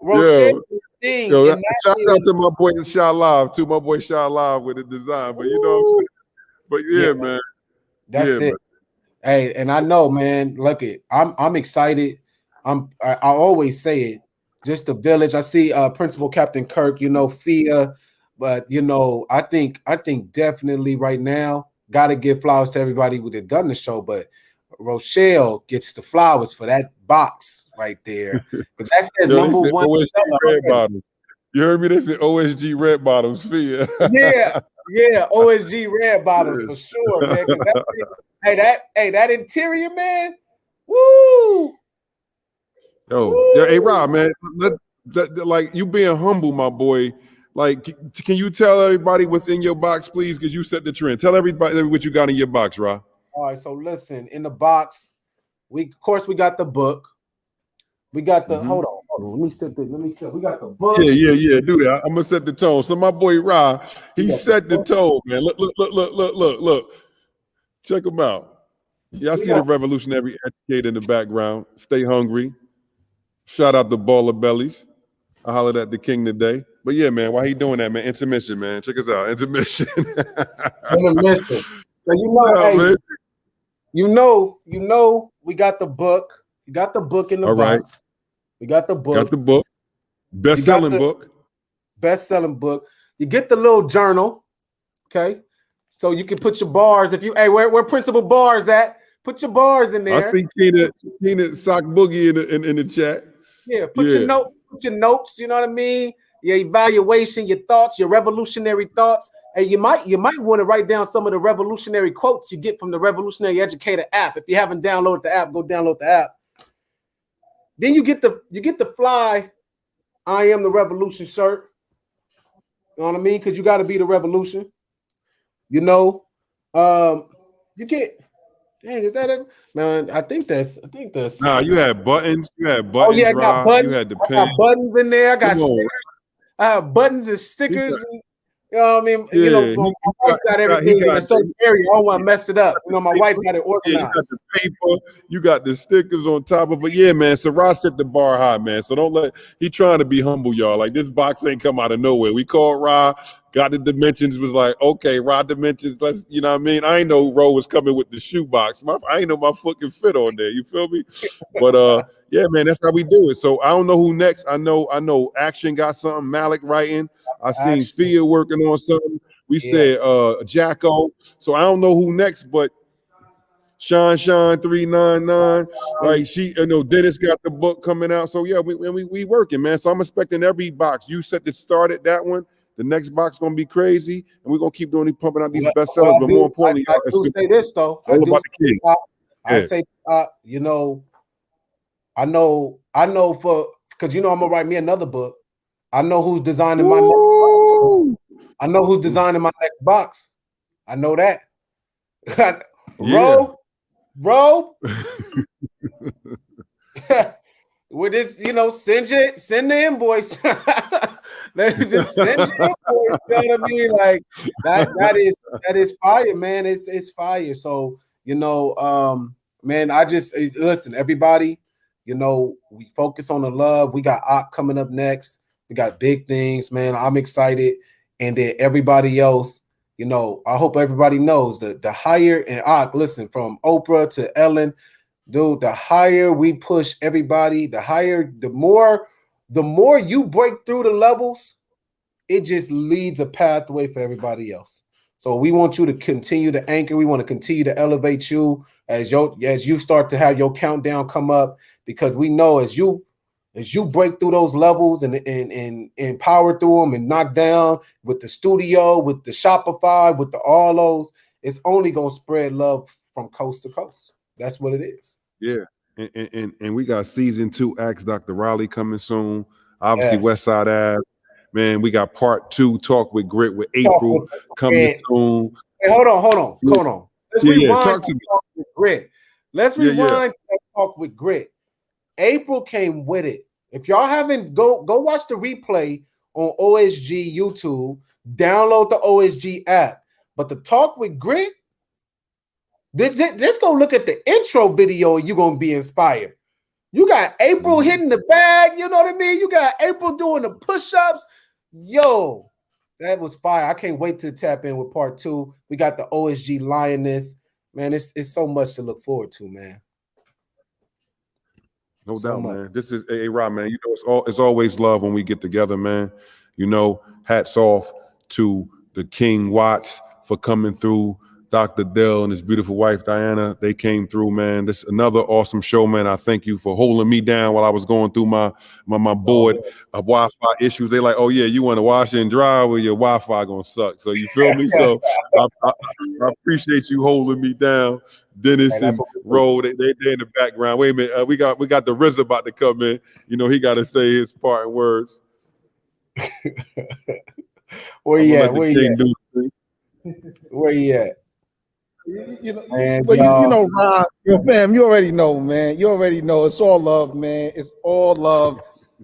Rochelle thing. Shouts out to my boy Shah Live too. My boy Shah Live with the design, but you know what I'm saying. But yeah, man, that's it. Man. Hey, and I know, man. Look it, I'm excited. I always say it. Just the village. I see Principal Captain Kirk. Fia, but I think definitely right now got to give flowers to everybody who did done the show, but Rochelle gets the flowers for that box right there. That says number one. Red bottoms. You heard me? They said OSG red bottoms. Fia. Yeah, OSG red bottoms for sure, man. That interior, man. Woo! Hey, Rob, man. Like you being humble, my boy. Like, can you tell everybody what's in your box, please? Because you set the trend. Tell everybody what you got in your box, Rob. All right, so listen, in the box, we got the book. We got the hold on. Let me set. We got the book. Yeah. Do that. I'm gonna set the tone. So my boy Rahh, he set the tone, man. Look. Check him out. Yeah, I see the revolutionary educator in the background. Stay hungry. Shout out the Baller Bellies. I hollered at the king today. But yeah, man, why he doing that, man? Intermission, man. Check us out. Intermission. Intermission. So we got the book. You got the book in the box. Right. We got the book. Got the book. Best-selling book. Best-selling book. You get the little journal. Okay. So you can put your bars. Where Principal Bars at? Put your bars in there. I see Keena Sock Boogie in the chat. Yeah, put your notes, you know what I mean? Your evaluation, your thoughts, your revolutionary thoughts. And you might want to write down some of the revolutionary quotes you get from the Revolutionary Educator app. If you haven't downloaded the app, go download the app. Then you get the fly I Am the Revolution shirt. You know what I mean? Because you got to be the revolution. You get. Dang, is that it? Man, I think that's. Nah, you had buttons. Oh yeah, I got buttons. You had the pen. I got buttons in there. I got stickers. I have buttons and stickers. You know what I mean? My wife got everything in a certain area. I don't want to mess it up. My wife got it organized. You got the paper. You got the stickers on top of it. Yeah, man. So Rahh set the bar high, man. So don't let. He trying to be humble, y'all. Like this box ain't come out of nowhere. We called Rahh. Got the dimensions. Was like, okay, Rahh dimensions. Let's. You know what I mean? I ain't know Ro was coming with the shoebox. I ain't know my foot can fit on there. You feel me? But yeah, man. That's how we do it. So I don't know who next. I know. Action got something. Malik writing. I seen Fia working on something. We said Jacko. So I don't know who next, but Shine 399. Like Dennis got the book coming out. So yeah, we working, man. So I'm expecting every box. You set it started that one. The next box gonna be crazy, and we're gonna keep pumping out these bestsellers. But more importantly, I do say this though. All about the kids. I say, I know because I'm gonna write me another book. I know who's designing my next box. I know who's designing my next box. I know that. Bro. With this, send the invoice. Let's just send the invoice. You know what I mean? Like that is fire, man. It's fire. So, man, I just listen, everybody, we focus on the love. We got Ak coming up next. We got big things, man. I'm excited. And then everybody else, I hope everybody knows the higher, and Ak, listen, from Oprah to Ellen, dude, the higher we push everybody, the more you break through the levels, it just leads a pathway for everybody else. So we want you to continue to anchor. We want to continue to elevate you as you start to have your countdown come up, because we know as you break through those levels and power through them and knock down with the studio, with the Shopify, with all those, it's only gonna spread love from coast to coast. That's what it is. Yeah, and we got season 2 Ask Dr. Riley coming soon. Obviously, yes. West Side Ave. Man, we got part 2, Talk with Grit with April coming soon. Hey, hold on. Let's rewind to Talk with Grit. Let's rewind to Talk with Grit. April came with it. If y'all haven't, go watch the replay on OSG YouTube. Download the OSG app. But the Talk with Grit, Just go look at the intro video and you're going to be inspired. You got April hitting the bag. You know what I mean? You got April doing the push-ups. Yo, that was fire. I can't wait to tap in with part 2. We got the OSG Lioness. Man, it's so much to look forward to, man. No doubt, man. This is Rahh, man. It's always love when we get together, man. Hats off to the King Watts for coming through. Dr. Dell and his beautiful wife, Diana, they came through, man. This is another awesome show, man. I thank you for holding me down while I was going through my board of Wi-Fi issues. They like, oh, yeah, you want to wash and dry, well, your Wi-Fi going to suck. So you feel me? So I appreciate you holding me down. Dennis and Ro, they're in the background. Wait a minute. We got the RZA about to come in. He got to say his parting words. Where you at? Where you at? Rahh, fam, you already know, man. You already know it's all love, man. It's all love.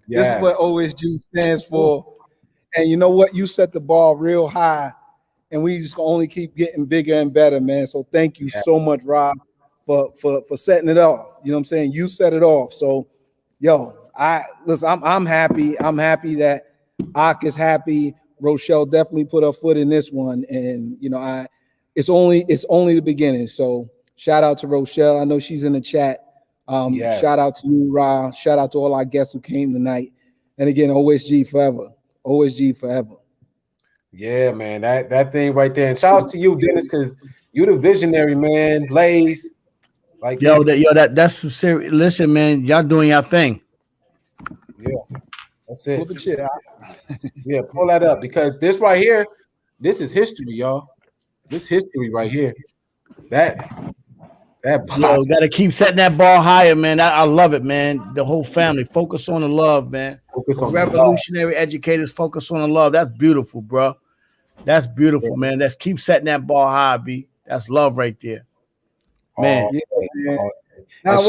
Yes. This is what OSG stands for. And you know what? You set the bar real high, and we just gonna only keep getting bigger and better, man. So thank you so much, Rahh, for setting it off. You know what I'm saying? You set it off. So, I'm happy. I'm happy that Ak is happy. Rochelle definitely put her foot in this one, and it's only the beginning. So shout out to Rochelle. I know she's in the chat. Yes. Shout out to you, Rahh. Shout out to all our guests who came tonight. And again, OSG forever. OSG forever. Yeah, man. That thing right there. And shout out to you, Dennis, because you the visionary, man. Blaze. Like that's some serious. Listen, man, y'all doing your thing. Yeah. That's it. Pull the shit out. Yeah, pull that up, because this right here, this is history, y'all. This history right here. That box. Gotta keep setting that ball higher, man. I love it, man. The whole family. Focus on the love, man. Focus on revolutionary educators, focus on the love. That's beautiful, bro. That's beautiful, man. Let's keep setting that ball high, B. That's love right there. Man. Now,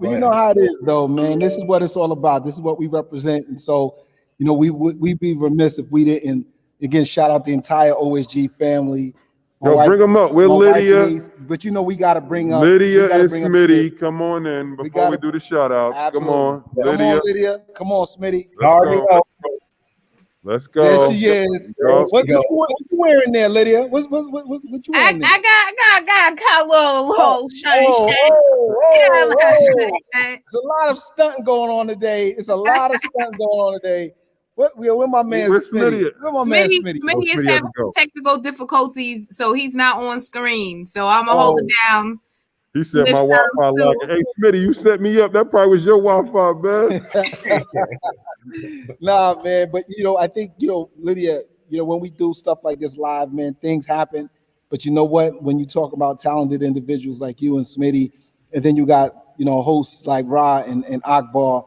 you know how it is, though, man. This is what it's all about. This is what we represent. And so, we'd be remiss if we didn't, again, shout out the entire OSG family. Bring them up. We're Lydia. But we got to bring up Lydia and Smitty. Come on in before we do the shout outs. Come on, Lydia. Come on, Smitty. Let's go. There she is. What you wearing there, Lydia? What you wearing there? I got a little shiny. There's a lot of stunting going on today. Where my man Smitty? Where my man Smitty? Smitty is having technical difficulties, so he's not on screen. So I'm gonna hold it down. He said my Wi-Fi lock. Hey, Smitty, you set me up. That probably was your Wi-Fi, man. Nah, man. But I think Lydia. When we do stuff like this live, man, things happen. But you know what? When you talk about talented individuals like you and Smitty, and then you got, you know, hosts like Rahh and Akbar,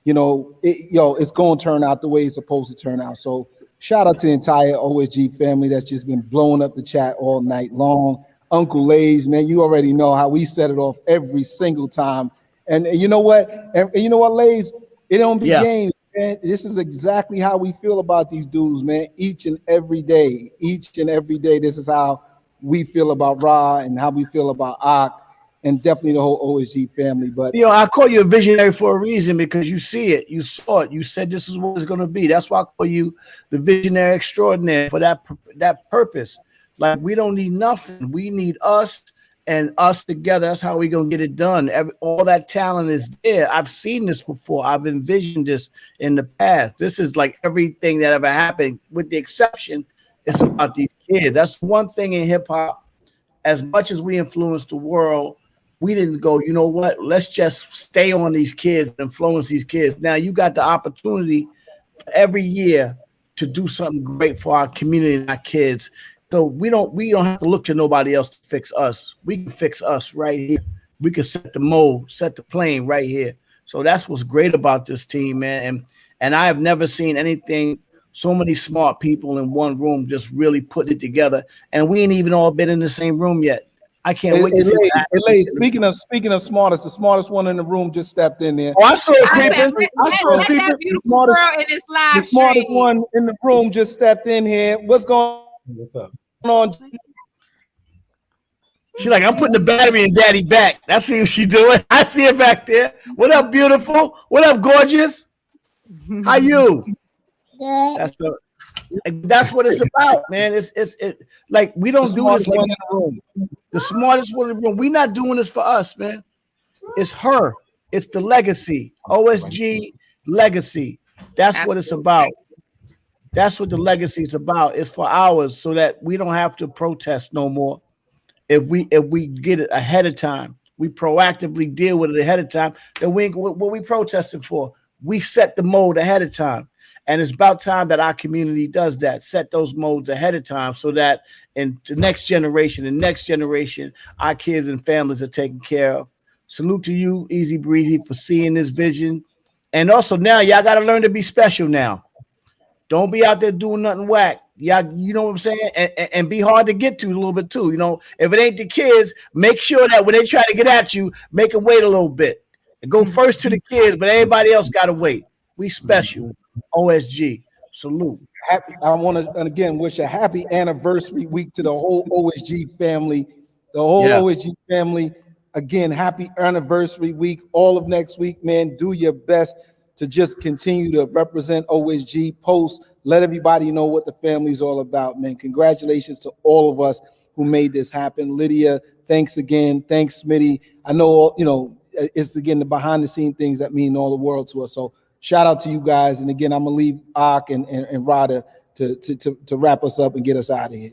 you know, it's going to turn out the way it's supposed to turn out. So shout out to the entire OSG family that's just been blowing up the chat all night long. Uncle Lays, man, you already know how we set it off every single time. And you know what? And you know what, Lays? It don't be games, man. This is exactly how we feel about these dudes, man. Each and every day, this is how we feel about Rahh and how we feel about Ak, and definitely the whole OSG family. But you know, I call you a visionary for a reason, because you see it, you saw it, you said this is what it's going to be. That's why I call you the visionary extraordinaire for that purpose. Like, we don't need nothing. We need us and us together. That's how we going to get it done. All that talent is there. I've seen this before. I've envisioned this in the past. This is like everything that ever happened, with the exception, it's about these kids. That's one thing in hip hop. As much as we influenced the world, we didn't go, you know what, let's just stay on these kids and influence these kids. Now you got the opportunity every year to do something great for our community and our kids. So we don't have to look to nobody else to fix us. We can fix us right here. We can set the mold, set the plane right here. So that's what's great about this team, man. And I have never seen anything, so many smart people in one room just really put it together. And we ain't even all been in the same room yet. I can't wait to see that. Speaking of smartest, the smartest one in the room just stepped in there. Oh, I saw it creeping. That beautiful girl in this live the smartest stream. one in the room just stepped in here. What's going on? She's like, I'm putting the battery in Daddy back. That's what she's doing. I see her back there. What up, beautiful? What up, gorgeous? How you? Good. That's what it's about, man. It's like, we don't do this like in the room. The smartest one in the room. We're not doing this for us, man. It's her. It's the legacy. OSG legacy. That's what it's about. That's what the legacy is about. It's for ours, so that we don't have to protest no more. If we get it ahead of time, we proactively deal with it ahead of time. Then what we protesting for? We set the mode ahead of time. And it's about time that our community does that, set those modes ahead of time, so that in the next generation, our kids and families are taken care of. Salute to you, Easy Breezy, for seeing this vision. And also, now y'all got to learn to be special now. Don't be out there doing nothing whack. Y'all, you know what I'm saying? And be hard to get to a little bit too. You know, if it ain't the kids, make sure that when they try to get at you, make them wait a little bit. Go first to the kids, but everybody else got to wait. We special. OSG, salute. I want to again wish a happy anniversary week to the whole OSG family. The whole OSG family. Again, happy anniversary week. All of next week, man. Do your best to just continue to represent OSG. Post. Let everybody know what the family's all about, man. Congratulations to all of us who made this happen. Lydia, thanks again. Thanks, Smitty. I know, you know, it's again the behind the scene things that mean all the world to us. So shout out to you guys. And again, I'm gonna leave Ak and Rahh to wrap us up and get us out of here.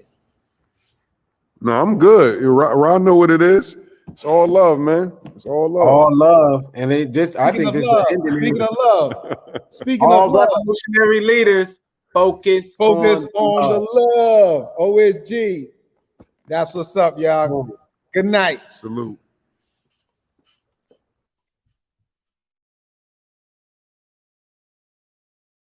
No, I'm good. Rahh know what it is. It's all love, man. It's all love. All love. And I think this is the ending. Speaking of love. Speaking all of love. revolutionary leaders, focus on the love. OSG. That's what's up, y'all. Good night. Salute.